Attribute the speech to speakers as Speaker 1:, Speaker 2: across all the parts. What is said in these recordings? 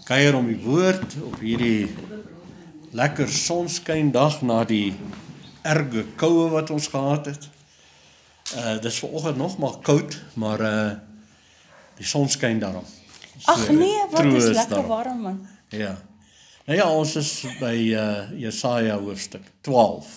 Speaker 1: kuier om die woord op hierdie lekker sonskyndag na die erge koue wat ons gehad het. Dis vanoggend nog maar koud, maar die son skyn daarom.
Speaker 2: Ag nee, wat is lekker warm man.
Speaker 1: Ja. Nou ja, ons is by Jesaja hoofstuk 12.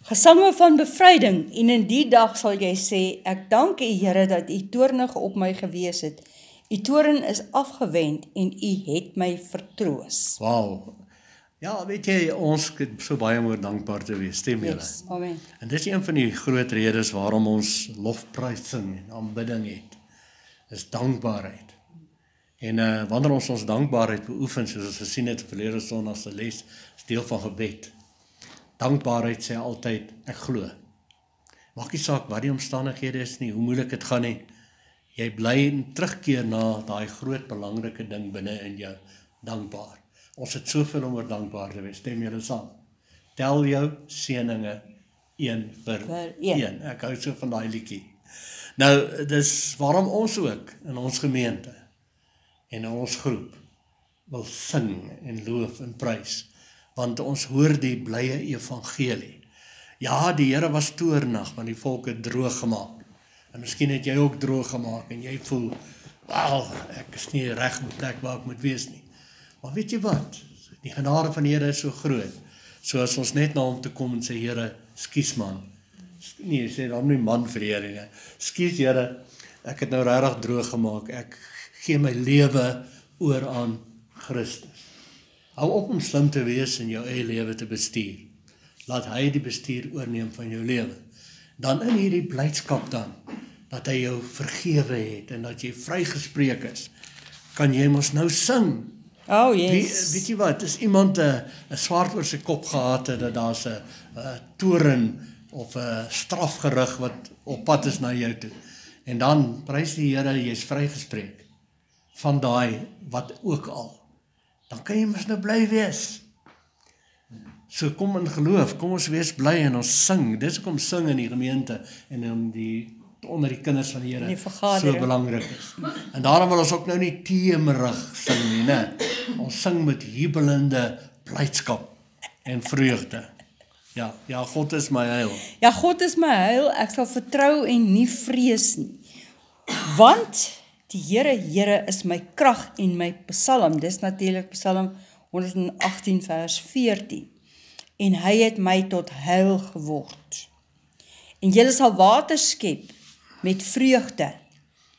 Speaker 2: Gesange van bevryding, en in die dag sal jy sê, ek dank U Here dat U toornig op my gewees het. U toorn is afgewend en U het my vertroos.
Speaker 1: Wow. Ja, weet jy, ons het so baie om oor dankbaar te wees, stem julle?
Speaker 2: Yes, amen.
Speaker 1: En dis een van die groot redes waarom ons lofprysing en aanbidding het, is dankbaarheid. En wanneer ons dankbaarheid beoefen, soos ons gesien het verlede Sondag se les, is deel van gebed. Dankbaarheid sê altyd, ek glo. Maak nie saak wat die omstandighede is nie, hoe moeilik het gaan nie. Jy bly en terugkeer na daai groot belangrike ding binne in jou, dankbaar. Ons het soveel om oor dankbaar te wees, stem julle saam. Tel jou seëninge een per een. Ek hou so van daai liedjie. Nou, dis waarom ons ook in ons gemeente en in ons groep wil sing en loof en prys, want ons hoor die blye evangelie. Ja, die Here was toornig, want die volk het droog gemaak. En miskien het jy ook droog gemaak en jy voel, wow, ek is nie reg op die plek waar ek moet wees nie. Maar weet jy wat? Die genade van die Here is so groot. So as ons net na hom te kom en sê, Here, skus man. Nee, sê dan nie man vir die Here nie. Skus Here, ek het nou regtig droog gemaak. Ek gee my lewe oor aan Christus. Hou op om slim te wees en jou eie lewe te bestuur. Laat hy die bestuur oorneem van jou lewe. Dan in hierdie blydskap dan, dat hy jou vergewe het en dat jy vrygespreek is, kan jy mos nou sing.
Speaker 2: Oh yes.
Speaker 1: Weet jy wat, is iemand 'n swaard oor sy kop gehad het, dat daar's 'n toren of 'n strafgerig wat op pad is na jou toe. En dan, prys die Here, jy's vrygespreek van daai wat ook al. Dan kan jy mos nou bly wees. So kom in geloof, kom ons wees bly en ons sing. Dis hoekom sing in die gemeente en onder die kinders van die Here so belangrik is. En daarom wil ons ook nou nie teemerig sing nie, né? Ons sing met jubelende blydskap en vreugde. Ja, God is my heil.
Speaker 2: Ja, God is my heil, ek sal vertrou en nie vrees nie. Want die Here is my krag en my psalm. Dis natuurlik Psalm 118 vers 14. En hy het my tot heil geword. En julle sal water skep met vreugde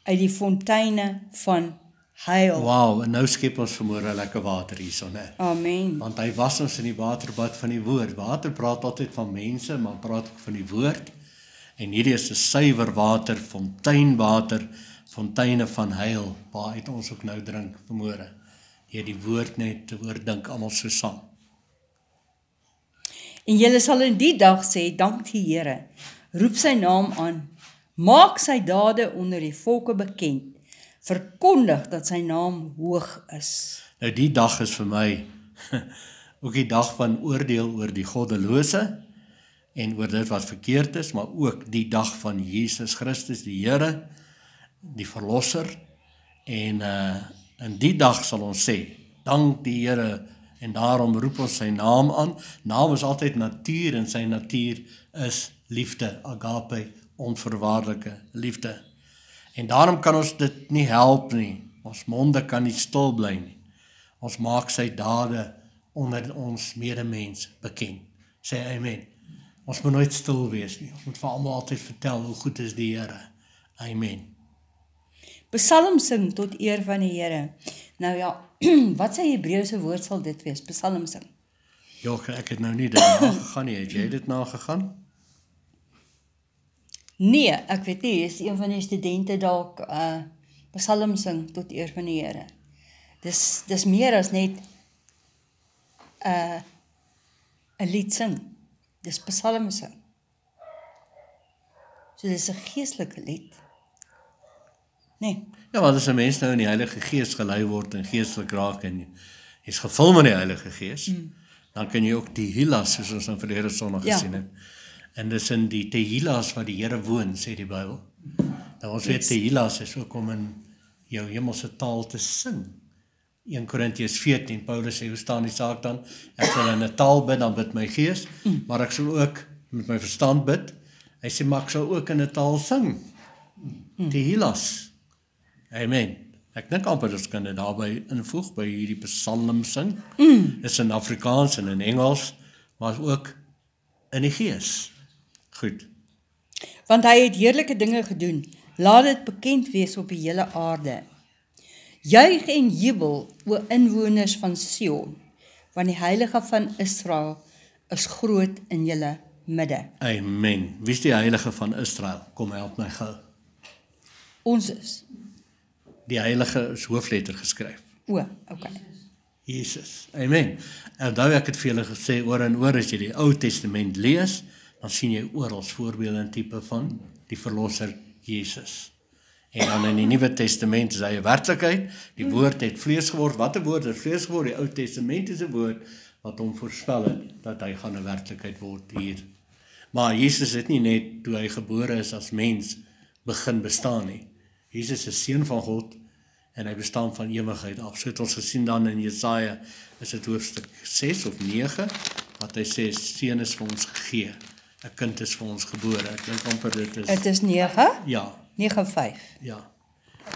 Speaker 2: uit die fonteine van heil.
Speaker 1: Wow, en nou skep ons vanmôre lekker water hierso, né?
Speaker 2: Amen.
Speaker 1: Want hy was ons in die waterbad van die woord. Water praat altyd van mense, maar praat ook van die woord. En hierdie is 'n suiwer water, fonteinwater, fonteine van heil, waaruit ons ook nou drink vanmôre. Deur die woord net te oordink, almal so saam.
Speaker 2: En julle sal in die dag sê, dank die Here, roep sy naam aan, maak sy dade onder die volke bekend, verkondig dat sy naam hoog is.
Speaker 1: Nou die dag is vir my ook die dag van oordeel oor die goddelose en oor dit wat verkeerd is, maar ook die dag van Jesus Christus, die Here, die Verlosser. En in die dag sal ons sê, dank die Here, en daarom roep ons sy naam aan. Naam is altyd natuur en sy natuur is liefde, agape, onvoorwaardelike liefde. En daarom kan ons dit nie help nie. Ons monde kan nie stil bly nie. Ons maak sy dade onder ons medemens bekend. Sê amen. Ons moet nooit stil wees nie. Ons moet vir almal altyd vertel hoe goed is die Here. Amen.
Speaker 2: Psalm sing tot eer van die Here. Nou ja, wat sy Hebreëse woord sal dit wees? Psalm sing.
Speaker 1: Ja, ek het nou nie dit nagegaan nie. Het jy dit nagegaan?
Speaker 2: Nee, ek weet nie, is een van die studente dalk psalm sing tot eer van die Here. Dis meer as net 'n lied sing. Dis psalm sing. So dis 'n geestelike lied. Nee.
Speaker 1: Ja, want as 'n mens nou in die Heilige Gees gelei word en geestelik raak en jy's gevul met die Heilige Gees, dan kan jy ook die Hilas, soos ons in verlede Sondag gesien het. En dis in die Tehilas waar die Here woon, sê die Bybel. Nou ons weet Tehilas is ook om in jou hemelse taal te sing. 1 Korintiërs 14, Paulus sê, hoe staan die saak dan? Ek sal in 'n taal bid, dan bid my gees, maar ek sal ook met my verstand bid. Hy sê, maar ek sal ook in 'n taal sing. Tehilas. Amen. Ek dink amper ons kan dit daarby invoeg, by hierdie psalm sing. Dis in Afrikaans en in Engels, maar ook in die gees. Goed.
Speaker 2: Want hy het heerlike dinge gedoen. Laat dit bekend wees op die hele aarde. Juig en jubel, o inwoners van Sion, want die heilige van Israel is groot in julle midde.
Speaker 1: Amen. Wie is die heilige van Israel? Kom help my gou.
Speaker 2: Ons is.
Speaker 1: Die heilige is hoofletter geskryf.
Speaker 2: O, okay.
Speaker 1: Jesus. Amen. Onthou ek het vir julle gesê, oor en oor, as jy die Ou Testament lees, dan sien jy oral voorbeelde en tipe van die verlosser Jesus. En dan in die Nuwe Testament is hy 'n werklikheid, die woord het vlees geword. Wat 'n woord het vlees geword? Die Ou Testamentiese woord wat hom voorspel het, dat hy gaan 'n werklikheid word hier. Maar Jesus het nie net toe hy gebore is as mens begin bestaan nie. Jesus is seun van God en hy bestaan van ewigheid af. So het ons gesien dan in Jesaja, is dit hoofstuk 6 of 9, wat hy sê, seun is vir ons gegee, 'n kind is vir ons gebore. Ek dink amper dit is...
Speaker 2: Dit is 9?
Speaker 1: Ja.
Speaker 2: 9:5.
Speaker 1: Ja.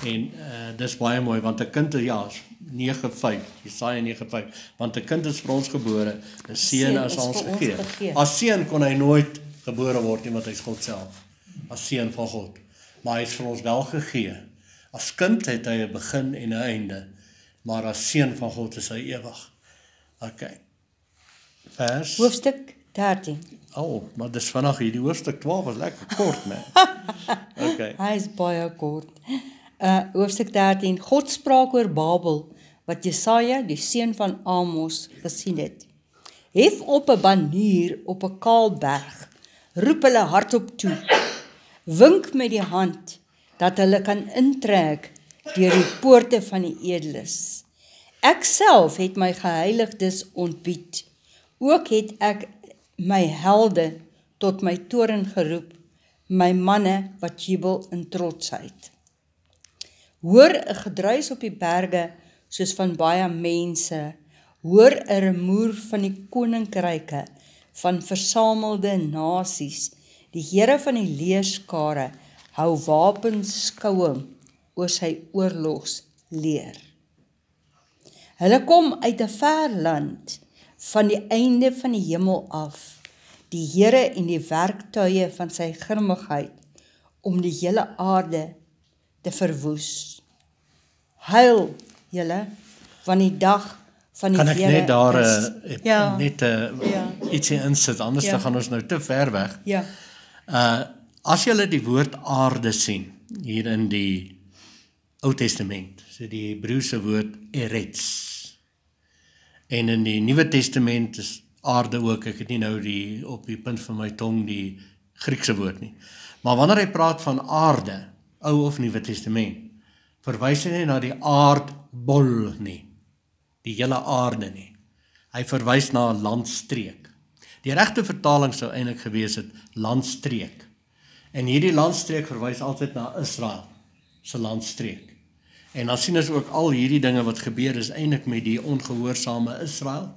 Speaker 1: En dis baie mooi, want 'n kind, ja, 9:5, Jesaja 9:5, want 'n kind is vir ons gebore, 'n seun is ons gegee. As seun kon hy nooit gebore word nie, want hy is God self, as seun van God. Maar hy is vir ons wel gegee. As kind het hy 'n begin en 'n einde, maar as seun van God is hy ewig. Okay. Vers.
Speaker 2: Hoofstuk 13.
Speaker 1: Maar dis vandag hierdie hoofstuk 12 was lekker kort, man. Okay.
Speaker 2: Hy is baie kort. Hoofstuk 13. God spraak oor Babel, wat Jesaja, die seun van Amos, gesien het. Hef op 'n banier op 'n kaal berg, roep hulle hardop toe. Wink met die hand, dat hulle kan intrek deur die poorte van die edeles. Ek self het my geheiligdes ontbied. Ook het ek my helde tot my toren geroep, my manne wat jubel in trotsheid. Hoor 'n gedruis op die berge soos van baie mense, hoor 'n rumoer van die koninkryke, van versamelde nasies. Die Here van die leerskare hou wapenskouing oor sy oorlogsleer. Hulle kom uit 'n ver land, van die einde van die hemel af, die Here en die werktuie van sy grimmigheid, om die hele aarde te verwoes. Huil julle, want die dag van die Here is.
Speaker 1: Kan ek net daar
Speaker 2: Ja.
Speaker 1: ietsie insit, anders dan gaan ons nou te ver weg.
Speaker 2: Ja.
Speaker 1: As julle die woord aarde sien, hier in die Ou Testament, so die Hebreëse woord eretz. En in die Nuwe Testament is aarde ook, ek het nie nou op die punt van my tong die Griekse woord nie. Maar wanneer hy praat van aarde, Ou of Nuwe Testament, verwys hy nie na die aardbol nie, die hele aarde nie. Hy verwys na 'n landstreek. Die regte vertaling sou eintlik gewees het landstreek. En hierdie landstreek verwys altyd na Israel se landstreek. En dan sien ons ook al hierdie dinge wat gebeur is eintlik met die ongehoorsame Israel,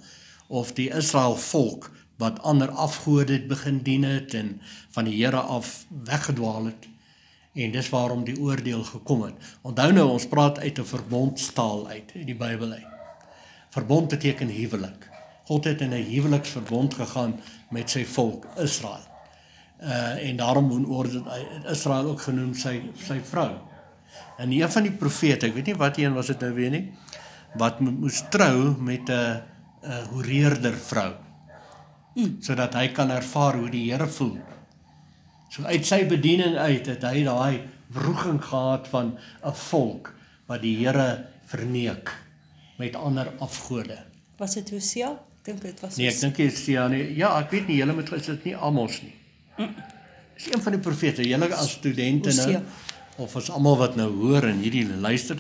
Speaker 1: of die Israel volk wat ander afgode het begin dien het en van die Here af weggedwaal het. En dis waarom die oordeel gekom het. Onthou nou, ons praat uit 'n verbondstaal uit die Bybel uit. Verbond beteken huwelik. God het in 'n huweliksverbond gegaan met sy volk Israel. En daarom word Israel ook genoem sy vrou. En een van die profete, ek weet nie wat een was dit nou weer nie, wat moes trou met 'n hoereerder vrou, sodat hy kan ervaar hoe die Here voel. So uit sy bediening uit het hy daai wroeging gehad van 'n volk wat die Here verneek met ander afgode.
Speaker 2: Was dit Hosea? Ek dink dit was.
Speaker 1: Nee, ek dink Hosea nie. Ja, ek weet nie, julle moet, is dit nie Amos nie. Dis een van die profete, julle as studente nou, of as almal wat nou hoor en hierdie luister,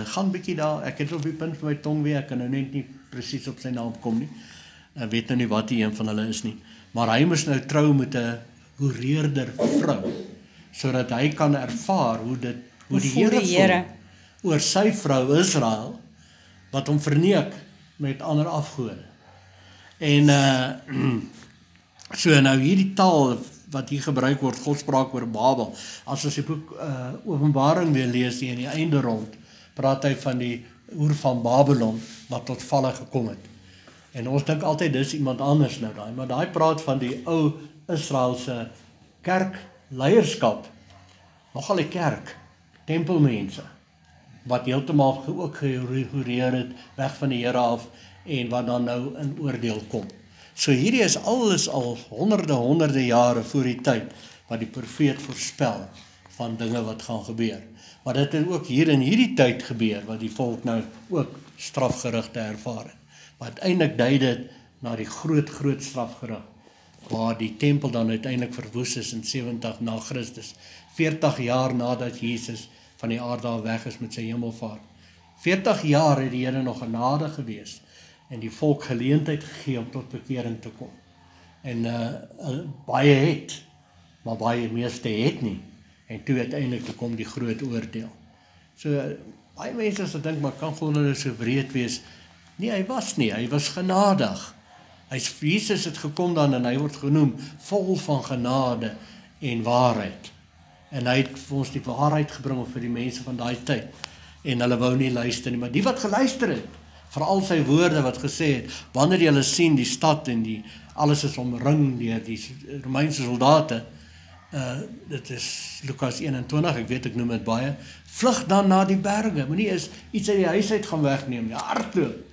Speaker 1: gaan bietjie daar, ek het op die punt van my tong weer, ek kan nou net nie presies op sy naam kom nie, ek weet nou nie wat die een van hulle is nie, maar hy moes nou trou met 'n hoereerder vrou, sodat hy kan ervaar hoe die Here voel oor sy vrou Israel, wat hom verneek met ander afgode. En so nou hierdie taal wat hier gebruik word, God spraak oor Babel. As ons die boek Openbaring weer lees, die in die einde rond, praat hy van die oer van Babylon wat tot valle gekom het. En ons dink altyd dis iemand anders nou daai, maar daai praat van die ou Israelse kerkleierskap, nogal 'n kerk, tempelmense, wat heeltemal ook gehoreer het, weg van die Here af, en wat dan nou in oordeel kom. So hierdie is alles al honderde jare voor die tyd, wat die profeet voorspel, van dinge wat gaan gebeur. Maar dit het ook hier in hierdie tyd gebeur, wat die volk nou ook strafgerigte ervaar het. Maar uiteindelik dui dit na die groot strafgerig, waar die tempel dan uiteindelik verwoes is in 70 na Christus, 40 jaar nadat Jesus van die aarde af weg is met sy hemelvaart. 40 jaar het die Here nog genade gewees, en die volk geleentheid gegee om tot bekering te kom. En baie het, maar baie meeste het nie. En toe uiteindelik kom die groot oordeel. So, baie mense as ek dink, maar kan gewoon nou so wreed wees. Nee, hy was nie, hy was genadig. Jesus het gekom dan, en hy word genoem, vol van genade en waarheid. En hy het vir ons die waarheid gebring vir die mense van daai tyd. En hulle wou nie luister nie, maar die wat geluister het, veral sy woorde wat gesê het, wanneer julle sien die stad en alles is omring deur die Romeinse soldate, dit is Lukas 21, ek weet ek noem dit baie, vlug dan na die berge, moenie is iets uit die huis uit gaan wegneem, hardloop.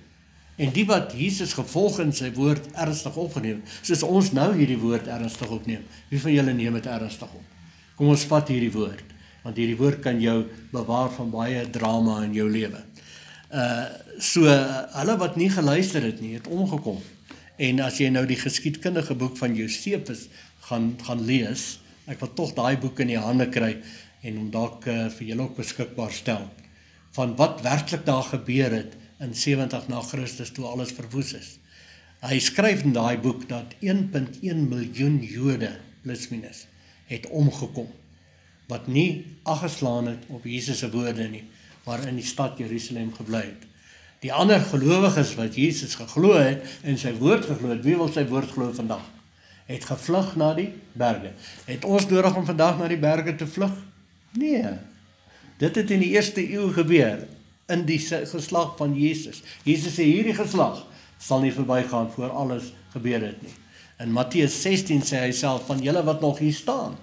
Speaker 1: En die wat Jesus gevolg in sy woord ernstig opgeneem, soos ons nou hierdie woord ernstig opneem, wie van julle neem het ernstig op? Kom ons vat hierdie woord, want hierdie woord kan jou bewaar van baie drama in jou lewe. So, hulle wat nie geluister het nie, het omgekom. En as jy nou die geskiedkundige boek van Josefus gaan lees, ek wil tog daai boek in die hande kry, en om dalk vir julle ook beskikbaar stel, van wat werklik daar gebeur het, in 70 na Christus, toe alles verwoes is. Hy skryf in daai boek, dat 1,1 miljoen Jode, plus minus, het omgekom, wat nie aggeslaan het op Jesus se woorde nie, maar in die stad Jerusalem gebly het. Die ander gelowiges wat Jesus geglo het, en sy woord geglo het, wie wil sy woord glo vandag? Het gevlug na die berge. Het ons nodig om vandag na die berge te vlug? Nee. Dit het in die eerste eeu gebeur, in die geslag van Jesus. Jesus sê, hierdie geslag sal nie verbygaan voor alles gebeur het nie. In Matteus 16 sê hy self, van julle wat nog hier staan,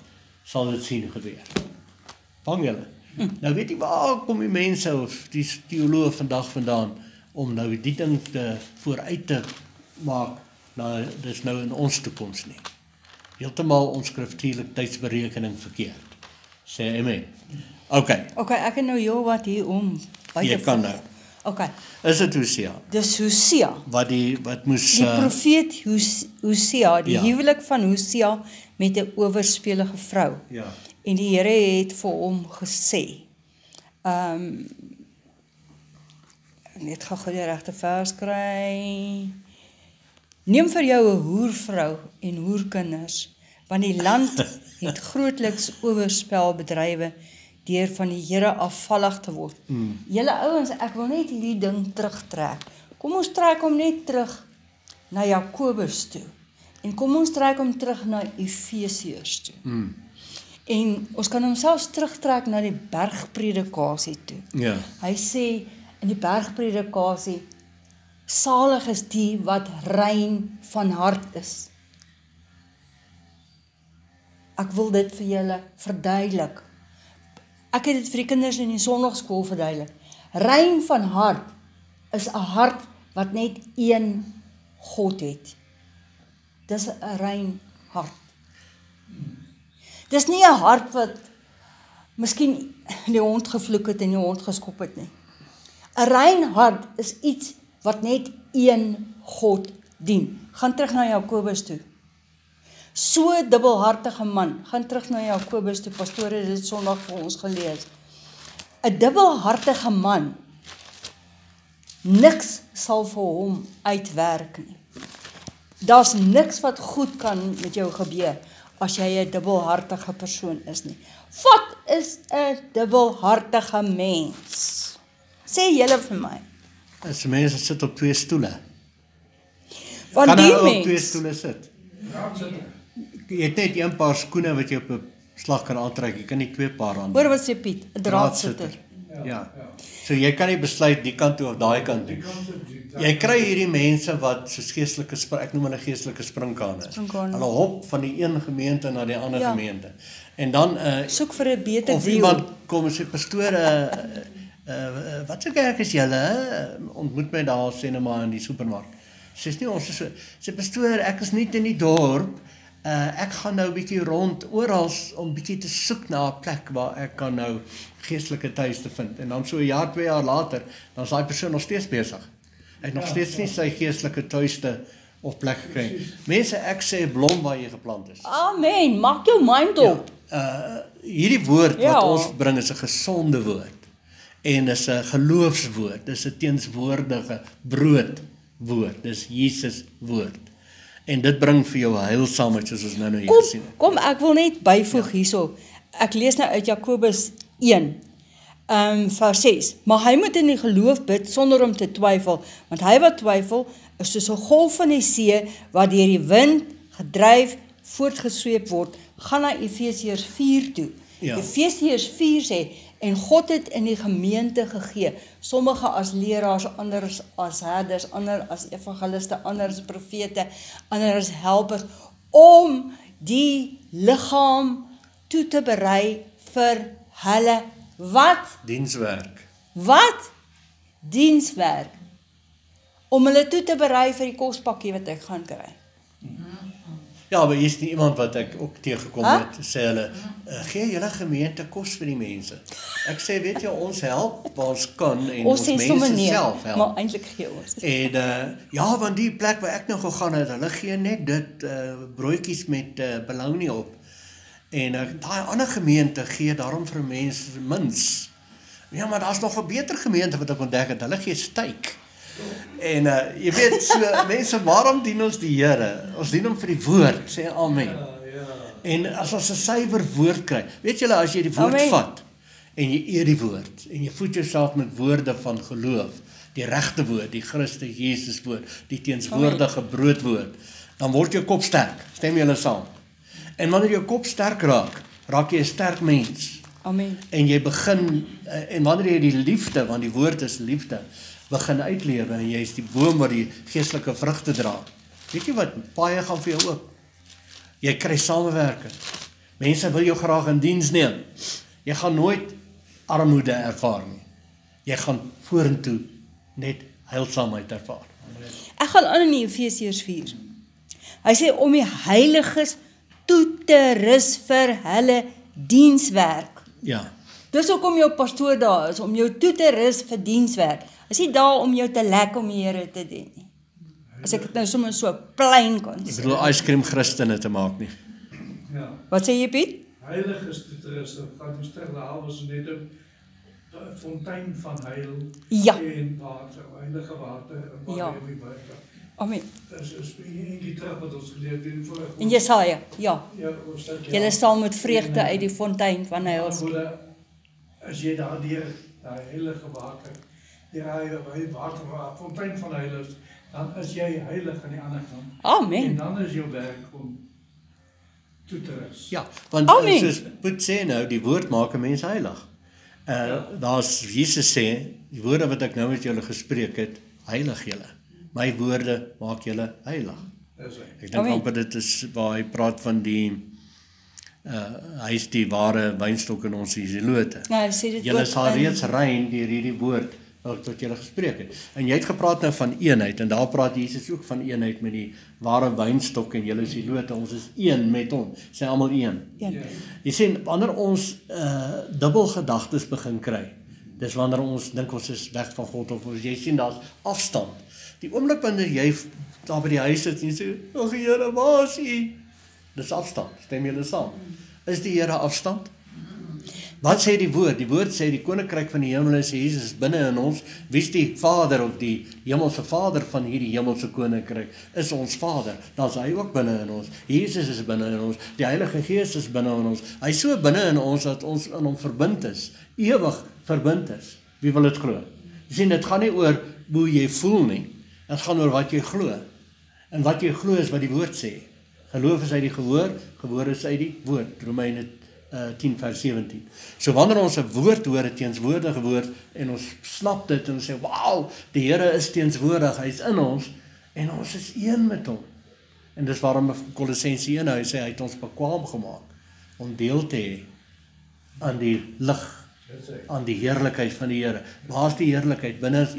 Speaker 1: sal dit sien gebeur. Vang julle. Nou weet jy, waar kom die mense of die teoloog vandag vandaan, om nou die ding vooruit te maak, nou, dis nou in ons toekoms nie. Heeltemal ons skriftuurlik tydsberekening verkeerd. Sê amen. Ok,
Speaker 2: ek het nou heel wat hier om.
Speaker 1: jy kan nou.
Speaker 2: Ok,
Speaker 1: Is dit Hosea?
Speaker 2: dis Hosea.
Speaker 1: Wat moes...
Speaker 2: Die profeet Hosea, die
Speaker 1: Ja.
Speaker 2: huwelik van Hosea met 'n owerspelige vrou.
Speaker 1: Ja.
Speaker 2: En die Here het vir hom gesê, net gou die regte vers kry. Neem vir jou 'n hoervrou en hoerkinders, want die land het grootliks oorspel bedrywe deur van die Here afvallig te word. Julle ouens, ek wil net hierdie ding terugtrek. Kom ons trek hom net terug na Jakobus toe. En kom ons trek hom terug na Efesiërs toe. En ons kan hom selfs terugtrek na die bergpredikasie toe.
Speaker 1: Ja.
Speaker 2: Hy sê in die bergpredikasie, salig is die wat rein van hart is. Ek wil dit vir julle verduidelik. Ek het dit vir die kinders in die sonndagskool verduidelik. Rein van hart is 'n hart wat net een God het. Dis 'n rein hart. Dis nie 'n hart wat miskien die hond gevloek het en die hond geskop het nie. 'n Rein hart is iets wat net een God dien. Gaan terug na Jakobus toe. So dubbelhartige man, gaan terug na Jakobus toe, pastoor het dit Sondag vir ons gelees. 'n Dubbelhartige man, niks sal vir hom uitwerk nie. Daar's niks wat goed kan met jou gebeur, as jy 'n dubbelhartige persoon is nie. Wat is 'n dubbelhartige mens? Sê julle vir my.
Speaker 1: is mense sit op 2 stoele.
Speaker 2: Want
Speaker 1: Kan
Speaker 2: die
Speaker 1: nou op 2
Speaker 2: mens,
Speaker 1: stoele sit? Jy het net een paar skoene wat jy op 'n slag kan aantrek, jy kan nie 2 paar aan.
Speaker 2: hoor wat sê Piet, 'n draadsitter.
Speaker 1: Ja. So jy kan nie besluit die kant toe of daai kant toe. Jy kry hierdie mense wat soos geestelike ek noem hulle geestelike springkane. Hulle hop van die een gemeente na die ander gemeente. En dan
Speaker 2: Soek vir 'n beter
Speaker 1: of
Speaker 2: deal.
Speaker 1: iemand kom en sê pastoor wat se kerk is julle? Ontmoet my daar sê net maar in die supermark. Sê nie ons is so sê pastoor, ek is nie in die dorp. Ek gaan nou 'n bietjie rond oral om bietjie te soek na 'n plek waar ek kan nou geestelike tuiste vind. En dan so 'n jaar, 2 jaar later, dan is daai persoon nog steeds besig. Hy het nog steeds nie sy geestelike tuiste of plek gekry. Mense, ek sê blom waar jy geplant is.
Speaker 2: Amen, maak jou mind op.
Speaker 1: Hierdie woord
Speaker 2: Ja.
Speaker 1: wat ons bring is 'n gesonde woord. En is 'n geloofswoord. Dis 'n teenswoordige broodwoord. Dis Jesus woord. En dit bring vir jou heilsaamheid soos ons nou hier gesien het.
Speaker 2: Kom, ek wil net byvoeg hierso. Ek lees nou uit Jakobus 1. Vers 6. Maar hy moet in die geloof bid sonder om te twyfel, want hy wat twyfel is soos 'n golf van die see wat deur die wind gedryf voortgesweep word. Gaan na Efesiërs 4 toe.
Speaker 1: Ja.
Speaker 2: Efesiërs 4 sê, en God het in die gemeente gegee, sommige as leraars, ander as herders, ander as evangeliste, ander as profete, ander as helpers, om die liggaam toe te berei vir hulle wat?
Speaker 1: Dienswerk.
Speaker 2: Wat? Dienswerk. Om hulle toe te berei vir die kospakkie wat ek gaan kry.
Speaker 1: Ja, maar hier is nie iemand wat ek ook teëgekom het, sê hulle, gee julle gemeente kos vir die mense. Ek sê, weet jy, ons help waar ons kan en ons mense self help.
Speaker 2: Maar eintlik gee ons.
Speaker 1: En ja, want die plek waar ek nou gegaan het, hulle gee net dit broodjies met bologna op. En daai ander gemeente gee daarom vir mense mins. Ja, maar daar's nog 'n beter gemeente wat ek ontdek het. Hulle gee steak. En jy weet, so mense, waarom dien ons die Here? Ons dien hom vir die woord, sê amen. En as ons 'n suiwer woord kry, weet julle, as jy die woord vat en jy eer die woord en jy voed jouself met woorde van geloof, die regte woord, die Christus Jesus woord, die teenswoordige broodwoord, dan word jou kop sterk. Stem julle saam? En wanneer jou kop sterk raak jy 'n sterk mens.
Speaker 2: Amen.
Speaker 1: En jy begin, en wanneer jy die liefde, want die woord is liefde, begin uitlewe en jy is die boom wat die geestelike vrugte dra. Weet jy wat, paaie gaan vir jou oop. Jy kry samewerking. Mense wil jou graag in diens neem. Jy gaan nooit armoede ervaar nie. Jy gaan vorentoe net heilsaamheid ervaar.
Speaker 2: Ek gaan aan in Efesiërs 4. Hy sê om die heiliges toe te rus vir hulle dienswerk.
Speaker 1: Ja.
Speaker 2: Dis hoekom jou pastoor daar is, om jou toe te rus vir dienswerk. Hy is nie daar om jou te lek om die Here te dien nie. As ek dit nou sommer so plain kan
Speaker 1: Ek
Speaker 2: sê.
Speaker 1: bedoel yskrem Christene te maak nie.
Speaker 3: Ja,
Speaker 2: Wat sê jy, Piet?
Speaker 3: heilig is toe te rus, gaan ons terug daar was net 'n fontein van heil
Speaker 2: Ja.
Speaker 3: en water, heilige water en
Speaker 2: Ja.
Speaker 3: baie in die Bybel.
Speaker 2: Amen.
Speaker 3: Dis 'n eentjie terug wat ons geleer het in vorige.
Speaker 2: En Jesaja, ja.
Speaker 3: Ja, ons sê
Speaker 2: Julle sal met vreugde uit die fontein van heil skep.
Speaker 3: As jy daardeur daai heilige water, daai water, fontein van heil is, dan is jy heilig aan die ander kant. En
Speaker 2: Amen.
Speaker 3: dan is jou werk om toe te rus.
Speaker 1: Ja, want
Speaker 2: Amen.
Speaker 1: soos Piet sê nou, die woord maak 'n mens heilig. Daar's Jesus sê, die woorde wat ek nou met julle gespreek het, heilig julle. My woorde maak julle heilig.
Speaker 3: Dis hy.
Speaker 1: Ek dink
Speaker 2: Amen.
Speaker 1: amper dit is waar hy praat van die hy is die ware wynstok in ons Isilote.
Speaker 2: Ja, hy sê dit
Speaker 1: Julle
Speaker 2: ook
Speaker 1: sal
Speaker 2: in-
Speaker 1: reeds rein deur hierdie woord wat julle gespreek het. En jy het gepraat nou van eenheid en daar praat Jesus ook van eenheid met die ware wynstok en julle Isilote. Ons is een met hom. Sê almal een.
Speaker 2: Ja.
Speaker 1: Jy sien, wanneer ons dubbel gedagtes begin kry, dis wanneer ons dink ons is weg van God of jy sien daar's afstand. Die oomblik wanneer jy daar by die huis sit en jy sê, "O Here, waar is U?" Dis afstand. Stem julle saam? Is die Here afstand? Wat sê die woord? Die woord sê die koninkryk van die hemel is Jesus binne in ons. Wie is die Vader of die hemelse Vader van hierdie hemelse koninkryk? Is ons Vader. Dan is hy ook binne in ons. Jesus is binne in ons. Die Heilige Gees is binne in ons. Hy is so binne in ons dat ons in hom verbind is. Ewig verbind is. Wie wil dit glo? Jy sien, dit gaan nie oor hoe jy voel nie. Dit gaan oor wat jy glo. En wat jy glo is wat die woord sê. Geloof is uit die gehoor is uit die woord. Romeine 10 vers 17. So wanneer ons 'n woord hoor, 'n teenswoordige woord, en ons snap dit en ons sê, wauw, die Here is teenswoordig, hy is in ons, en ons is een met hom. En dis waarom Kolossense 1, hy sê, hy het ons bekwaam gemaak, om deel te hê aan die lig, aan die heerlikheid van die Here. Waar is die heerlikheid? Binne is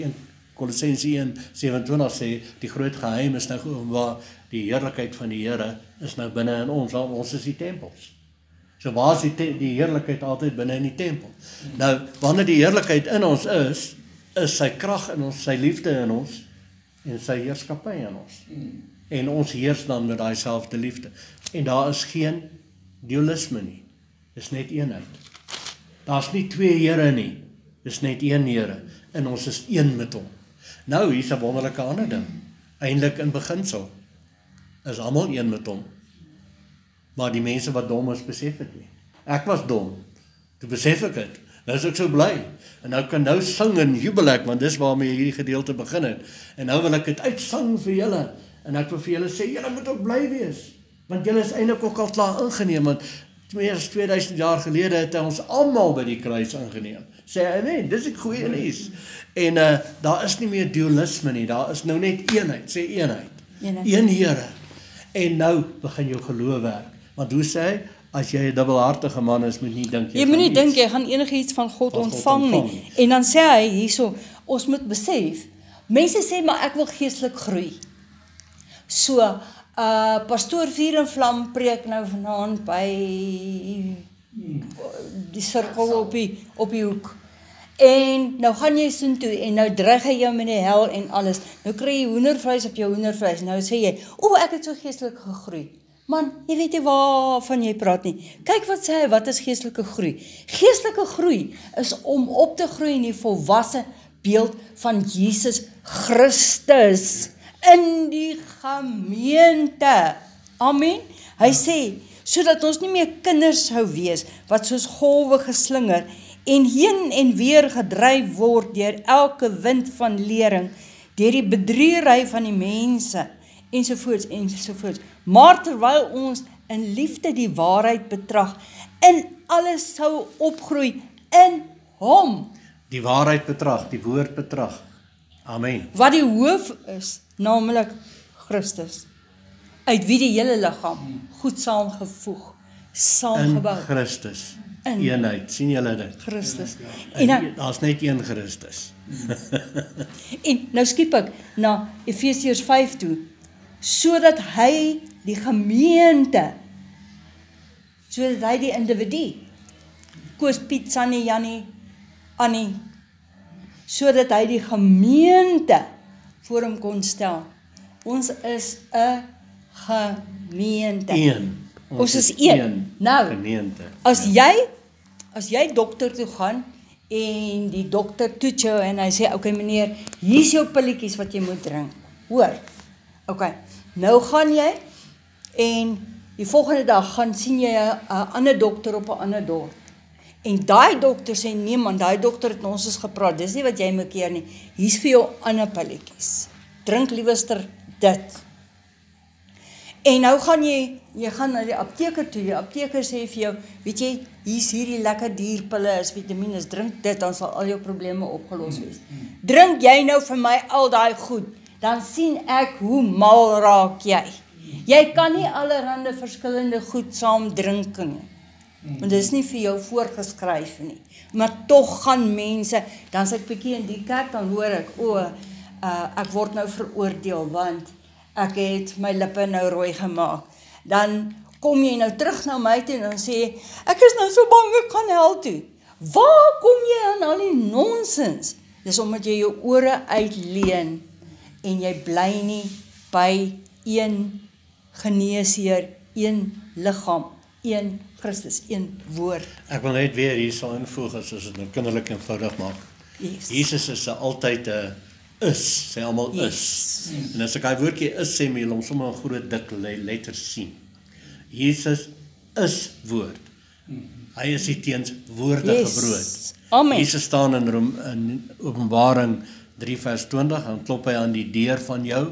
Speaker 1: Kolossense 1:27 sê, die groot geheim is nou waar die heerlikheid van die Here is nou binne in ons, want ons is die tempels. So waar is die heerlikheid altyd binne in die tempel? Nou, wanneer die heerlikheid in ons is sy krag in ons, sy liefde in ons, en sy heerskappy in ons. En ons heers dan met daai selfde liefde. En daar is geen dualisme nie. Dis net eenheid. Daar's nie twee Here nie. Dis net een Here. En ons is een met hom. Nou, hier's 'n wonderlike ander ding. Eintlik in beginsel is almal een met hom. Maar die mense wat dom is, besef dit nie. Ek was dom. Toe besef ek dit. Nou is ek so bly. En nou kan nou sing en jubel ek, want dis waarmee hierdie gedeelte begin het. En nou wil ek dit uitsing vir julle. En ek wil vir julle sê, julle moet ook bly wees. Want julle is eintlik ook al klaar ingeneem, want meer as 2000 jaar gelede het hy ons almal by die kruis ingeneem. Sê amen, dis die goeie nuus. En daar is nie meer dualisme nie, daar is nou net eenheid, sê eenheid. Een Here. En nou begin jou geloof werk. Want hoe sê hy, as jy 'n dubbelhartige man is, moet nie dink
Speaker 2: jy moet nie dink jy gaan enigiets van God ontvang nie. En dan sê hy hierso, ons moet besef, mense sê maar ek wil geestelik groei. So, pastoor Vuur en Vlam preek nou vanaand by die sirkel op die hoek. En nou gaan jy soontoe en nou dreig hy jou met die hel en alles. Nou kry jy hoendervleis op jou hoendervleis. Nou sê jy, ek het so geestelik gegroei. Man, jy weet nie waarvan jy praat nie. Kyk wat sê hy, wat is geestelike groei? Geestelike groei is om op te groei in die volwasse beeld van Jesus Christus in die gemeente. Amen. Hy sê, sodat ons nie meer kinders sou wees, wat soos golwe geslinger en heen en weer gedryf word deur elke wind van lering, deur die bedriegery van die mense, ensovoorts, ensovoorts. Maar terwyl ons in liefde die waarheid betrag, in alles sou opgroei in hom.
Speaker 1: Die waarheid betrag, die woord betrag. Amen.
Speaker 2: Wat die hoof is, naamlik Christus, uit wie die hele liggaam goed saamgevoeg, saamgebou.
Speaker 1: In Christus. Eenheid, sien julle dit?
Speaker 2: Christus.
Speaker 1: En daar's net een Christus.
Speaker 2: En nou skiep ek na Efesiërs 5 toe, sodat hy die gemeente, sodat hy die individu, Koos, Piet, Sannie, Jannie, Annie, sodat hy die gemeente voor hom kon stel. Ons is 'n gemeente. Ons is een. Nou,
Speaker 1: gemeente.
Speaker 2: As jy dokter toe gaan en die dokter toets jou en hy sê, okay meneer, hier is jou pilletjies wat jy moet drink. Hoor. Okay. Nou gaan jy en die volgende dag gaan sien jy 'n ander dokter op 'n ander dorp. En daai dokter sê, nee man, daai dokter het ons eens gepraat, dis nie wat jy moet keer nie, hier's vir jou ander pilletjies, drink liewerster dit. En nou gaan jy gaan na die apteker toe, die apteker sê vir jou, weet jy, hier's hierdie lekker dierpille, is vitamines, drink dit, dan sal al jou probleme opgelos wees. Drink jy nou vir my al daai goed, dan sien ek hoe mal raak jy. Jy kan nie allerhande verskillende goed saam drink nie. Want dit is nie vir jou voorgeskryf nie. Maar tog gaan mense, dan sit ek bietjie in die kerk, dan hoor ek, ek word nou veroordeel, want ek het my lippe nou rooi gemaak. Dan kom jy nou terug na my toe en dan sê, ek is nou so bang, ek gaan hel toe. Waar kom jy aan al die nonsens? Dis omdat jy jou ore uitleen en jy bly nie by een geneesheer, een liggaam, een Christus, een woord.
Speaker 1: Ek wil net weer hier sal invoeg, as ons dit nou kinderlik eenvoudig maak.
Speaker 2: Yes.
Speaker 1: Jesus is altyd 'n is, sê almal is. En as ek daai woordjie is sê, moet jy hom sommer 'n groot dik letters sien. Jesus is woord. Hy is die teenswoordige brood.
Speaker 2: Amen.
Speaker 1: Jesus staan in Openbaring 3 vers 20, en klop hy aan die deur van jou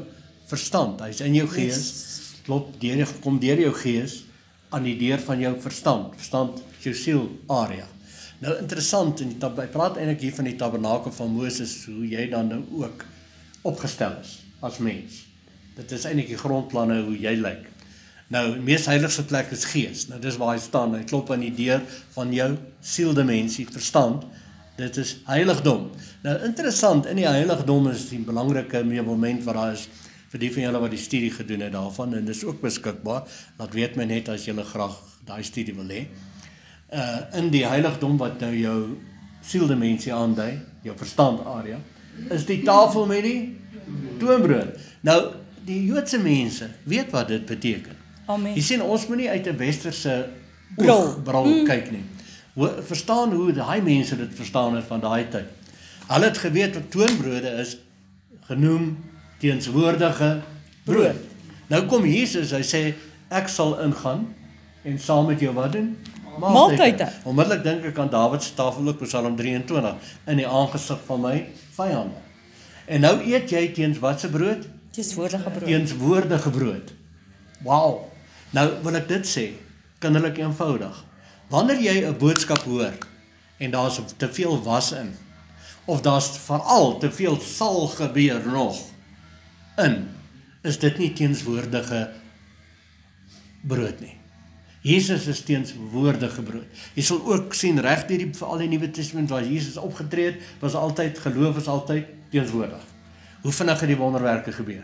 Speaker 1: verstand. Hy is in jou gees, kom deur jou gees aan die deur van jou verstand. Verstand is jou siel area. Nou interessant, hy praat eintlik hier van die tabernakel van Moses, hoe jy dan nou ook opgestel is as mens. Dit is eintlik die grondplanne hoe jy lyk. Nou, die mees heiligste plek is gees. Nou, dis waar hy staan. Hy klop aan die deur van jou sieldimensie, verstand. Dit is heiligdom. Nou, interessant, in die heiligdom is die belangrike meublement wat daar is, vir die van julle wat die studie gedoen het daarvan, en dit is ook beskikbaar. Laat weet my net as julle graag daai studie wil hê. In die heiligdom wat nou jou sieldimensie aandui, jou verstand area, is die tafel met die toonbrood. Nou, die Joodse mense weet wat dit beteken.
Speaker 2: Amen.
Speaker 1: Jy sien, ons moet nie uit 'n westerse
Speaker 2: Bril
Speaker 1: kyk nie. Verstaan hoe daai mense dit verstaan het van daai tyd. Hulle het geweet wat toonbrode is, genoem teenswoordige brood. Nou kom Jesus, hy sê, ek sal ingaan en saam met jou wat doen?
Speaker 2: Maaltyd.
Speaker 1: Onmiddellik dink ek aan Dawid se tafel ook, Psalm 23, in die aangesig van my vyande. En nou eet jy teens wat se brood?
Speaker 2: Teenswoordige brood.
Speaker 1: Teenswoordige brood. Wow. Nou wil ek dit sê, kinderlik eenvoudig. Wanneer jy 'n boodskap hoor en daar's te veel was in, of daar's veral te veel sal gebeur nog in, is dit nie teenswoordige brood nie. Jesus is teenswoordige brood. Jy sal ook sien reg deur veral die Nuwe Testament waar Jesus opgetree het, was altyd geloof is altyd teenswoordig. Hoe vinnig het die wonderwerke gebeur?